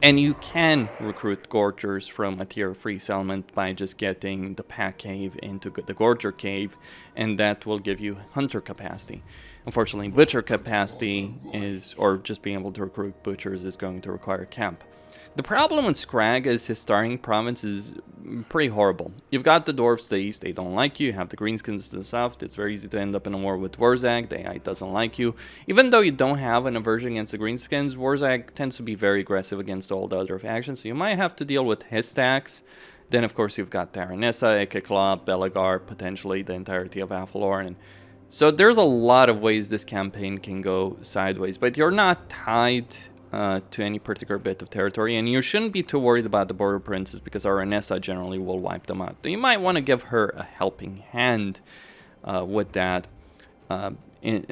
Speaker 1: And you can recruit Gorgers from a tier 3 settlement by just getting the Pack Cave into the Gorger Cave, and that will give you Hunter capacity. Unfortunately, Butcher capacity is, or just being able to recruit Butchers, is going to require camp. The problem with Skrag is his starting province is pretty horrible. You've got the dwarves to the east, they don't like you. You have the greenskins to the south, it's very easy to end up in a war with Warzag, the AI doesn't like you. Even though you don't have an aversion against the greenskins, Warzag tends to be very aggressive against all the other factions, so you might have to deal with his stacks. Then of course you've got Taranessa, Ekekla, Belegar, potentially the entirety of Avalor. So there's a lot of ways this campaign can go sideways, but you're not tied to any particular bit of territory, and you shouldn't be too worried about the border princes because Aranessa generally will wipe them out. You might want to give her a helping hand with that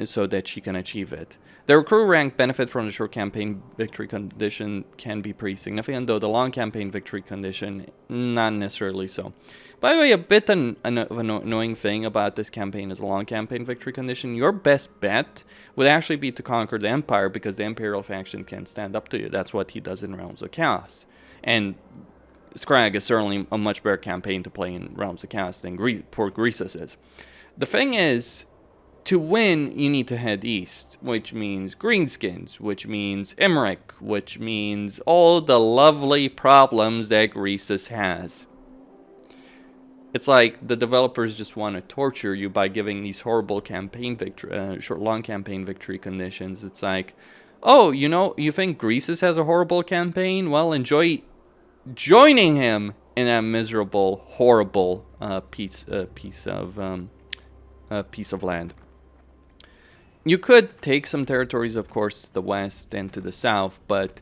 Speaker 1: so that she can achieve it. The recruit rank benefit from the short campaign victory condition can be pretty significant, though the long campaign victory condition, not necessarily so. By the way, a bit of an annoying thing about this campaign is a long campaign victory condition. Your best bet would actually be to conquer the Empire, because the Imperial faction can stand up to you. That's what he does in Realms of Chaos. And Skrag is certainly a much better campaign to play in Realms of Chaos than poor Greasus is. The thing is, to win, you need to head east, which means greenskins, which means Emmerich, which means all the lovely problems that Greasus has. It's like the developers just want to torture you by giving these horrible campaign victory, long campaign victory conditions. It's like, oh, you know, you think Greasus has a horrible campaign? Well, enjoy joining him in that miserable, horrible piece of land. You could take some territories, of course, to the west and to the south, but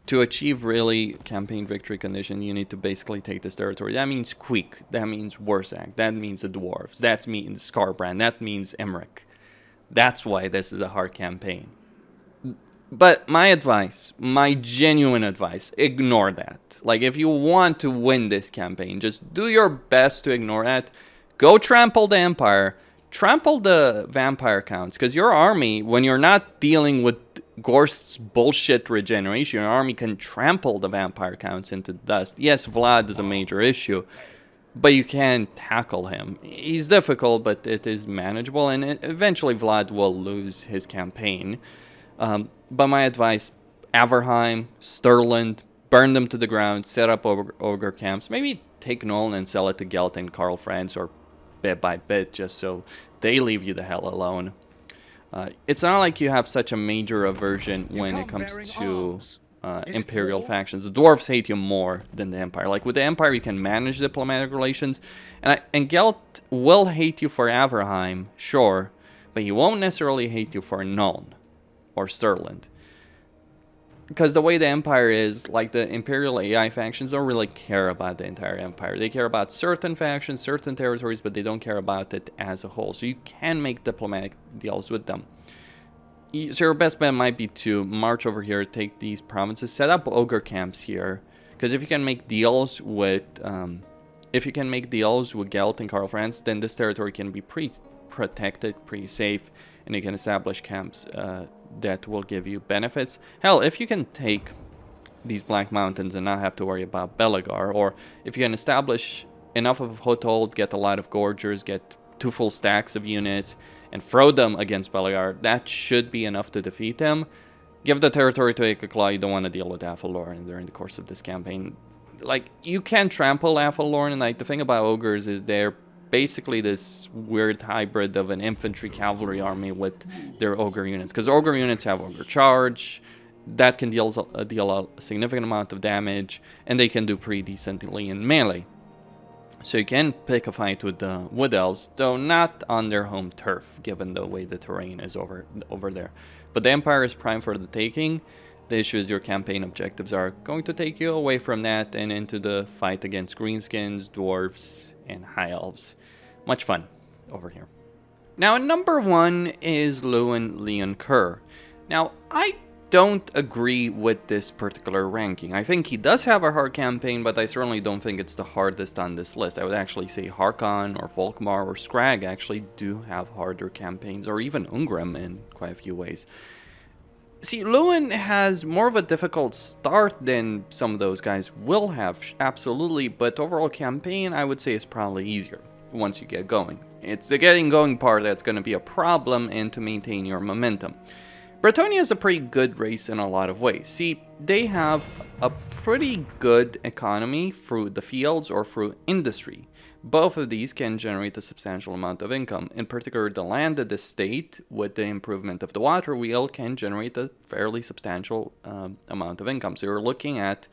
Speaker 1: to achieve really campaign victory condition, you need to basically take this territory. That means Queek, that means Warsack, that means the Dwarves, that means Skarbrand, that means Emmerich. That's why this is a hard campaign. But my advice, my genuine advice, ignore that. Like, if you want to win this campaign, just do your best to ignore that. Go trample the Empire. Trample the vampire counts, because your army, when you're not dealing with Gorst's bullshit regeneration, your army can trample the vampire counts into dust. Yes, Vlad is a major issue, but you can tackle him. He's difficult, but it is manageable, and eventually Vlad will lose his campaign. But my advice, Averheim, Stirland, burn them to the ground, set up ogre camps, maybe take Nolan and sell it to Gelt and Karl Franz, or bit by bit, just so they leave you the hell alone. It's not like you have such a major aversion when it comes to Imperial factions. The Dwarves hate you more than the Empire. Like, with the Empire, you can manage diplomatic relations, and Gelt will hate you for Averheim, sure, but he won't necessarily hate you for Nuln or Stirland. Because the way the Empire is, like, the Imperial AI factions don't really care about the entire Empire. They care about certain factions, certain territories, but they don't care about it as a whole. So you can make diplomatic deals with them. So your best bet might be to march over here, take these provinces, set up ogre camps here. Because if you can make deals with, Gelt and Karl Franz, then this territory can be pretty protected, pretty safe, and you can establish camps that will give you benefits. Hell, if you can take these Black Mountains and not have to worry about Belegar, or if you can establish enough of a foothold, get a lot of Gorgers, get 2 full stacks of units, and throw them against Belegar, that should be enough to defeat them. Give the territory to Ikakla. You don't want to deal with Athelloren during the course of this campaign. Like, you can trample Athelloren, and like, the thing about ogres is they're basically this weird hybrid of an infantry cavalry army with their ogre units, because ogre units have ogre charge that can deal a significant amount of damage, and they can do pretty decently in melee. So you can pick a fight with the Wood Elves, though not on their home turf, given the way the terrain is over there. But the Empire is prime for the taking. The issue is your campaign objectives are going to take you away from that and into the fight against greenskins, dwarves, and high elves. Much fun over here. Now, number 1 is Louen Leoncoeur. Now, I don't agree with this particular ranking. I think he does have a hard campaign, but I certainly don't think it's the hardest on this list. I would actually say Harkon or Volkmar or Skrag actually do have harder campaigns, or even Ungrim in quite a few ways. See, Louen has more of a difficult start than some of those guys will have, absolutely, but overall campaign, I would say, is probably easier once you get going. It's the getting going part that's going to be a problem, and to maintain your momentum. Bretonnia is a pretty good race in a lot of ways. See, they have a pretty good economy through the fields or through industry. Both of these can generate a substantial amount of income. In particular, the landed estate, with the improvement of the water wheel, can generate a fairly substantial amount of income. So you're looking at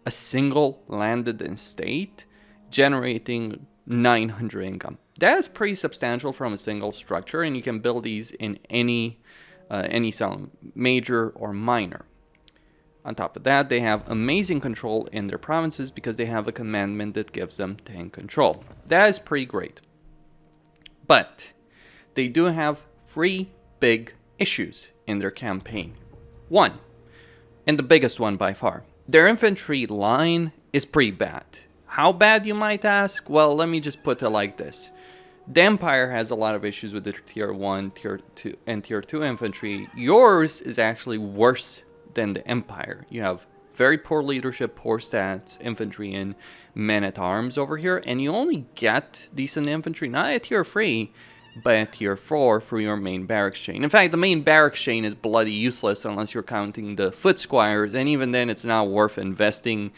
Speaker 1: a single landed estate generating 900 income. That is pretty substantial from a single structure, and you can build these in any zone, major or minor. On top of that, they have amazing control in their provinces because they have a commandment that gives them tank control. That is pretty great. But they do have 3 big issues in their campaign. One, and the biggest one by far, their infantry line is pretty bad. How bad, you might ask? Well, let me just put it like this. The Empire has a lot of issues with their Tier 1, Tier 2, and Tier 2 infantry. Yours is actually worse than the Empire. You have very poor leadership, poor stats, infantry, and men-at-arms over here, and you only get decent infantry, not at Tier 3, but at Tier 4 for your main barracks chain. In fact, the main barracks chain is bloody useless unless you're counting the foot squires, and even then it's not worth investing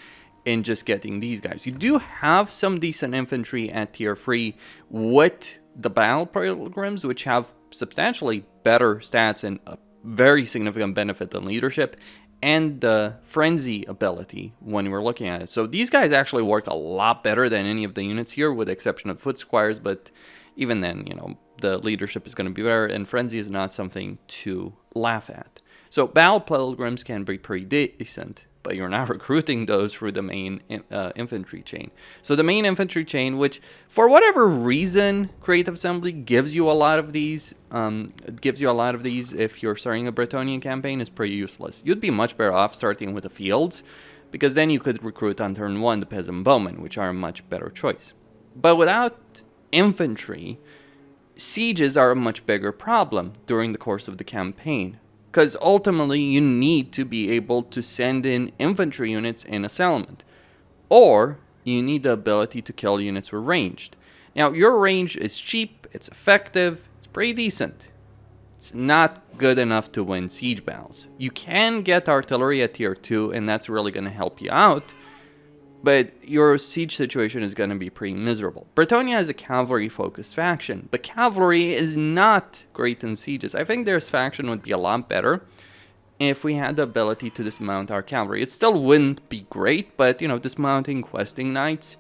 Speaker 1: in just getting these guys. You do have some decent infantry at Tier 3 with the Battle Pilgrims, which have substantially better stats and a very significant benefit than leadership, and the Frenzy ability when we're looking at it. So these guys actually work a lot better than any of the units here, with the exception of foot squires, but even then, you know, the leadership is going to be better, and Frenzy is not something to laugh at. So Battle Pilgrims can be pretty decent, but you're not recruiting those through the main infantry chain. So the main infantry chain, which for whatever reason, Creative Assembly gives you a lot of these, if you're starting a Bretonnian campaign, is pretty useless. You'd be much better off starting with the fields, because then you could recruit on turn 1 the Peasant Bowmen, which are a much better choice. But without infantry, sieges are a much bigger problem during the course of the campaign, because ultimately you need to be able to send in infantry units in a settlement, or you need the ability to kill units with ranged. Now, your range is cheap, it's effective, it's pretty decent. It's not good enough to win siege battles. You can get artillery at Tier 2, and that's really going to help you out, but your siege situation is going to be pretty miserable. Bretonnia is a cavalry-focused faction, but cavalry is not great in sieges. I think their faction would be a lot better if we had the ability to dismount our cavalry. It still wouldn't be great, but, you know, dismounting questing knights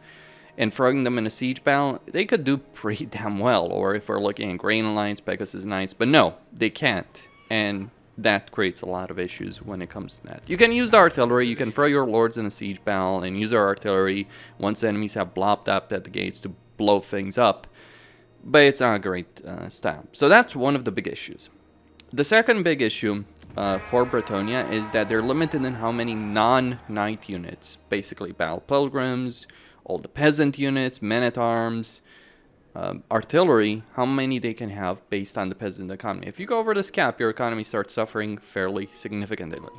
Speaker 1: and throwing them in a siege battle, they could do pretty damn well. Or if we're looking at Grain Alliance, Pegasus Knights, but no, they can't. And that creates a lot of issues when it comes to that. You can use the artillery, you can throw your lords in a siege battle and use our artillery once the enemies have blopped up at the gates to blow things up, but it's not a great style. So that's one of the big issues. The second big issue for Bretonnia is that they're limited in how many non-knight units, basically Battle Pilgrims, all the peasant units, men-at-arms, artillery, how many they can have based on the peasant economy. If you go over this cap, your economy starts suffering fairly significantly.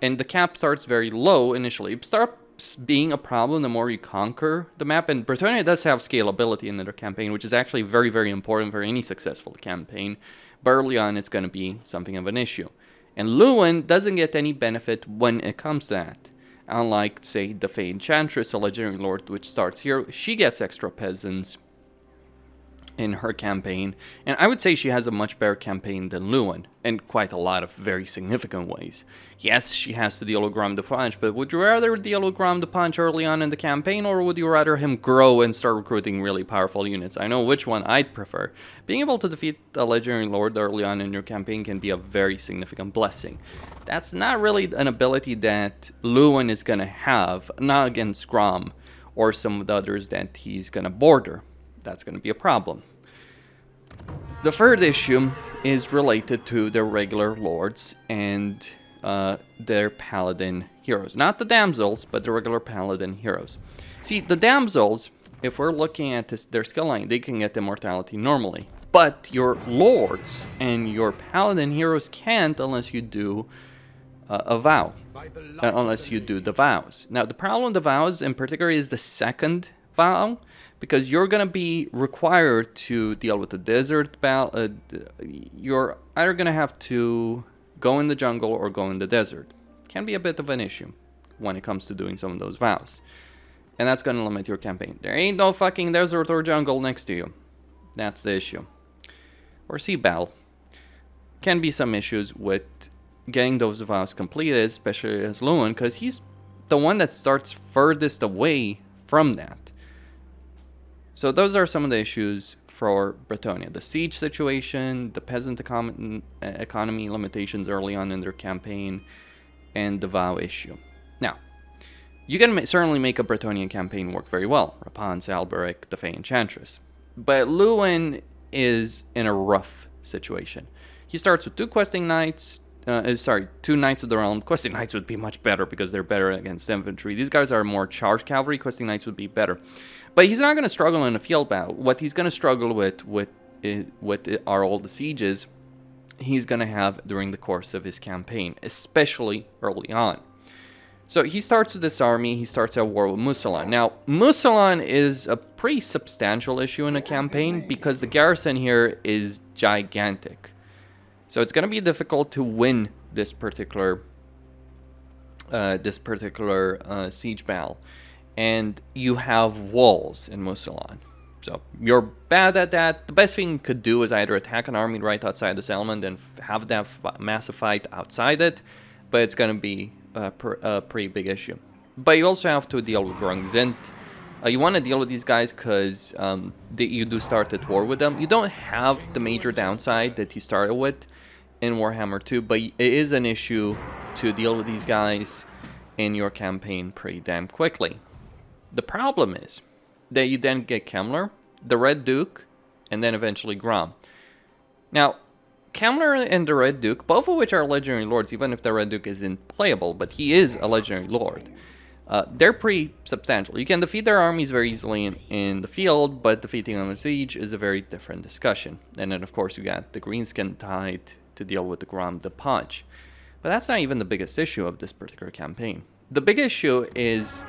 Speaker 1: And the cap starts very low initially. It starts being a problem the more you conquer the map. And Bretonnia does have scalability in their campaign, which is actually very, very important for any successful campaign. But early on, it's going to be something of an issue. And Louen doesn't get any benefit when it comes to that. Unlike, say, the Fey Enchantress, a legendary lord, which starts here, she gets extra peasants in her campaign, and I would say she has a much better campaign than Louen, in quite a lot of very significant ways. Yes, she has to deal with Grom the Punch, but would you rather deal with Grom the Punch early on in the campaign, or would you rather him grow and start recruiting really powerful units? I know which one I'd prefer. Being able to defeat a legendary lord early on in your campaign can be a very significant blessing. That's not really an ability that Louen is going to have, not against Grom, or some of the others that he's going to border. That's going to be a problem. The third issue is related to their regular lords and their paladin heroes. Not the damsels, but the regular paladin heroes. See, the damsels, if we're looking at their skill line, they can get immortality normally. But your lords and your paladin heroes can't unless you do a vow. Unless you do the vows. Now, the problem with the vows in particular is the second vow, because you're going to be required to deal with the desert battle. You're either going to have to go in the jungle or go in the desert. Can be a bit of an issue when it comes to doing some of those vows. And that's going to limit your campaign. There ain't no fucking desert or jungle next to you. That's the issue. Or sea battle. Can be some issues with getting those vows completed, especially as Louen, because he's the one that starts furthest away from that. So those are some of the issues for Bretonnia. The siege situation, the peasant economy limitations early on in their campaign, and the vow issue. Now, you can certainly make a Bretonnian campaign work very well. Rapunz, Alberic, the Fey Enchantress. But Louen is in a rough situation. He starts with 2 questing knights. Sorry, 2 Knights of the Realm. Questing Knights would be much better because they're better against infantry. These guys are more charged cavalry. Questing Knights would be better. But he's not going to struggle in a field battle. What he's going to struggle with are all the sieges he's going to have during the course of his campaign, especially early on. So he starts with this army. He starts at war with Musalon. Now, Musalon is a pretty substantial issue in a campaign because the garrison here is gigantic. So it's going to be difficult to win this particular siege battle. And you have walls in Musalon. So you're bad at that. The best thing you could do is either attack an army right outside the settlement and have that massive fight outside it. But it's going to be a pretty big issue. But you also have to deal with Grungzint. You want to deal with these guys because you do start at war with them. You don't have the major downside that you started with in Warhammer 2, but it is an issue to deal with these guys in your campaign pretty damn quickly. The problem is that you then get Kemmler, the Red Duke, and then eventually Grom. Now, Kemmler and the Red Duke, both of which are legendary lords, even if the Red Duke isn't playable, but he is a legendary lord. They're pretty substantial. You can defeat their armies very easily in the field, but defeating them in siege is a very different discussion. And then, of course, you got the Greenskin Tide to deal with the Grom the Punch. But that's not even the biggest issue of this particular campaign. The big issue is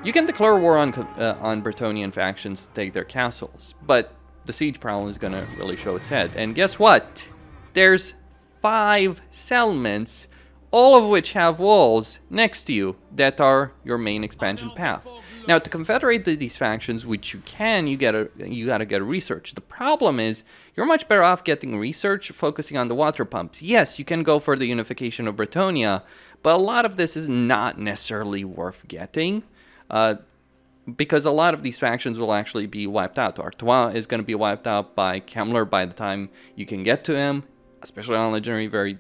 Speaker 1: you can declare war on Bretonnian factions to take their castles, but the siege problem is going to really show its head. And guess what? There's 5 settlements, all of which have walls next to you that are your main expansion path. Now, to confederate these factions, which you can, you gotta get research. The problem is, you're much better off getting research focusing on the water pumps. Yes, you can go for the unification of Bretonnia, but a lot of this is not necessarily worth getting, because a lot of these factions will actually be wiped out. Artois is going to be wiped out by Kemmler by the time you can get to him, especially on legendary, very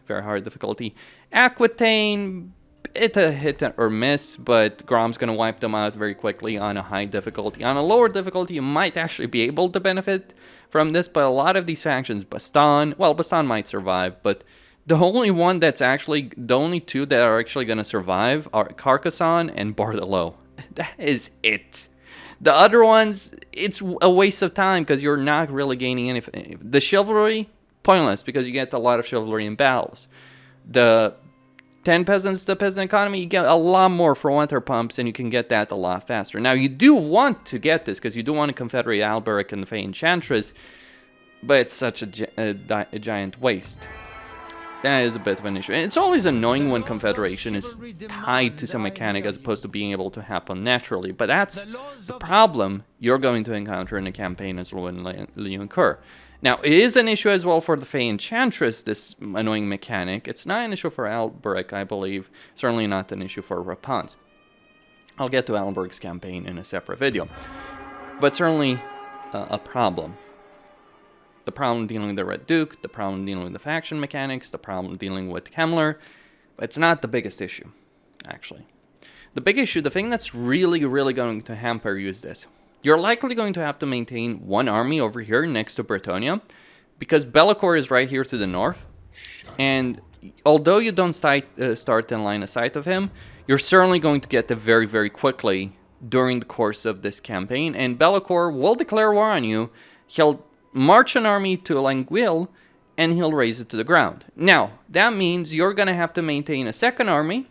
Speaker 1: hard difficulty. Aquitaine, it's a hit or miss, but Grom's going to wipe them out very quickly on a high difficulty. On a lower difficulty, you might actually be able to benefit from this, but a lot of these factions, Baston might survive, but the only 2 that are actually going to survive are Carcassonne and Bordelot. That is it. The other ones, it's a waste of time because you're not really gaining anything. The chivalry, pointless because you get a lot of chivalry in battles. The 10 peasants, the peasant economy, you get a lot more for winter pumps, and you can get that a lot faster. Now, you do want to get this, because you do want to confederate Alberic and the Fey Enchantress, but it's such a giant waste. That is a bit of an issue. And it's always annoying when confederation is tied to some mechanic as opposed to being able to happen naturally, but that's the problem you're going to encounter in a campaign as Louen Leoncoeur. Now, it is an issue as well for the Fey Enchantress, this annoying mechanic. It's not an issue for Alberic, I believe. Certainly not an issue for Rapans. I'll get to Alberic's campaign in a separate video. But certainly a problem. The problem dealing with the Red Duke, the problem dealing with the faction mechanics, the problem dealing with Kemmler. But it's not the biggest issue, actually. The big issue, the thing that's really, really going to hamper you is this. You're likely going to have to maintain 1 army over here next to Bretonnia, because Bellicourt is right here to the north. And although you don't start in line of sight of him, you're certainly going to get there very, very quickly during the course of this campaign. And Bellicourt will declare war on you. He'll march an army to Languille, and he'll raise it to the ground. Now, that means you're going to have to maintain a 2nd army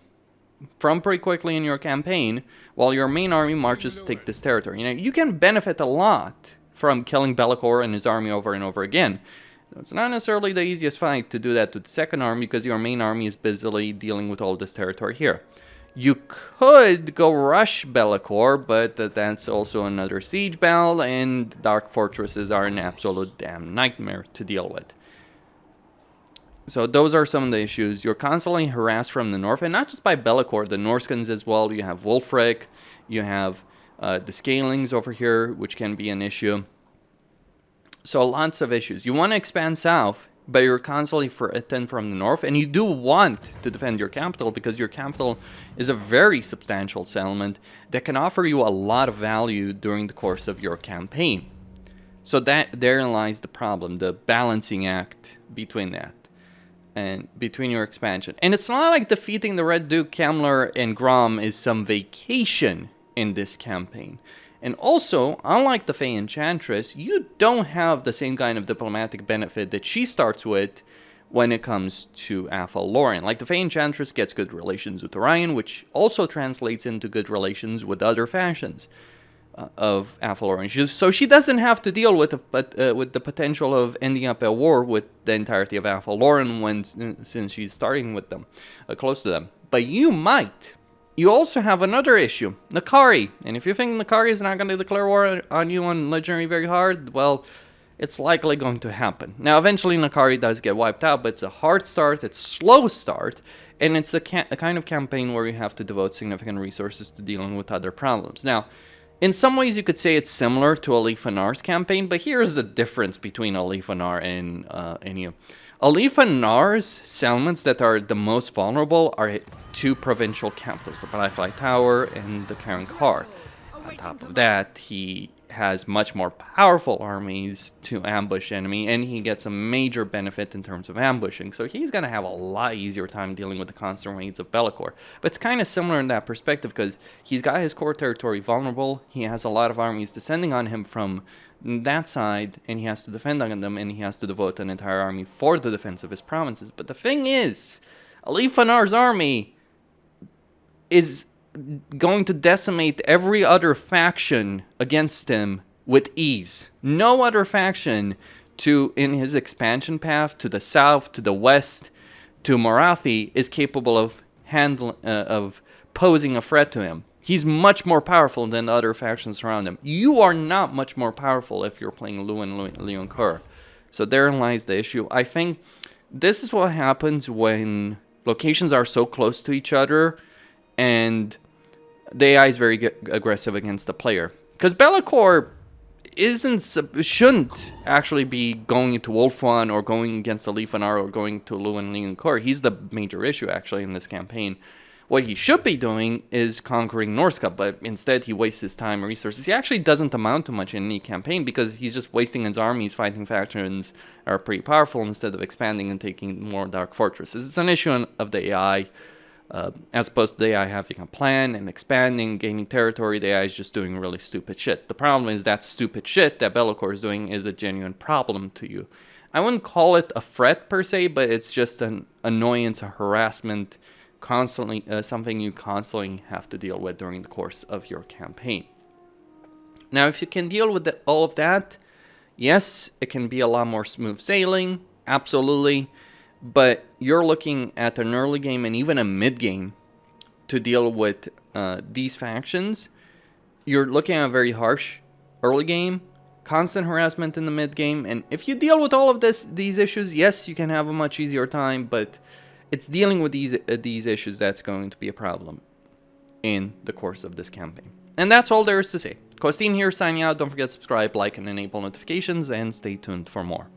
Speaker 1: from pretty quickly in your campaign, while your main army marches to take this territory. You know, you can benefit a lot from killing Bellicourt and his army over and over again. It's not necessarily the easiest fight to do that to the 2nd army, because your main army is busily dealing with all this territory here. You could go rush Bellicourt, but that's also another siege battle, and dark fortresses are an absolute damn nightmare to deal with. So those are some of the issues. You're constantly harassed from the north, and not just by Bellicourt, the Norskins as well. You have Wulfric, you have the Scalings over here, which can be an issue. So lots of issues. You want to expand south, but you're constantly threatened from the north, and you do want to defend your capital, because your capital is a very substantial settlement that can offer you a lot of value during the course of your campaign. So that therein lies the problem, the balancing act between that and between your expansion. And it's not like defeating the Red Duke, Kamler, and Grom is some vacation in this campaign. And also, unlike the Fey Enchantress, you don't have the same kind of diplomatic benefit that she starts with when it comes to Athel Loren. Like, the Fey Enchantress gets good relations with Orion, which also translates into good relations with other factions of Athel Loren. So she doesn't have to deal with the potential of ending up at war with the entirety of Athel Loren since she's starting with them, close to them. But you might. You also have another issue, Nakari. And if you think Nakari is not going to declare war on you on Legendary very hard, well, it's likely going to happen. Now, eventually Nakari does get wiped out, but it's a hard start, it's a slow start, and it's a kind of campaign where you have to devote significant resources to dealing with other problems. Now, in some ways you could say it's similar to Alifanar's campaign, but here's the difference between Alifanar and you. Alifanar's settlements that are the most vulnerable are two provincial capitals, the Blacklight Tower and the Karen Kar. On top of that, he has much more powerful armies to ambush enemy, and he gets a major benefit in terms of ambushing. So he's going to have a lot easier time dealing with the constant raids of Be'lakor. But it's kind of similar in that perspective, because he's got his core territory vulnerable, he has a lot of armies descending on him from that side, and he has to defend on them, and he has to devote an entire army for the defense of his provinces. But the thing is, Alifanar's army is going to decimate every other faction against him with ease. No other faction in his expansion path to the south, to the west, to Morathi is capable of posing a threat to him. He's much more powerful than the other factions around him. You are not much more powerful if you're playing Louen Leoncoeur. So therein lies the issue. I think this is what happens when locations are so close to each other and the AI is very aggressive against the player. Because Be'lakor shouldn't actually be going into Wolfwan or going against Alifanar or going to Louen Leoncoeur. He's the major issue actually in this campaign. What he should be doing is conquering Norska, but instead he wastes his time and resources. He actually doesn't amount to much in any campaign because he's just wasting his armies fighting factions that are pretty powerful instead of expanding and taking more Dark Fortresses. It's an issue of the AI. As opposed to the AI having a plan and expanding, gaining territory, the AI is just doing really stupid shit. The problem is that stupid shit that Be'lakor is doing is a genuine problem to you. I wouldn't call it a threat per se, but it's just an annoyance, a harassment, constantly something you constantly have to deal with during the course of your campaign. Now, if you can deal with all of that, yes, it can be a lot more smooth sailing, absolutely. But you're looking at an early game and even a mid game to deal with these factions. You're looking at a very harsh early game, constant harassment in the mid game, and if you deal with all of these issues, yes, you can have a much easier time. But it's dealing with these issues that's going to be a problem in the course of this campaign. And that's all there is to say. Costin here signing out. Don't forget to subscribe, like, and enable notifications, and stay tuned for more.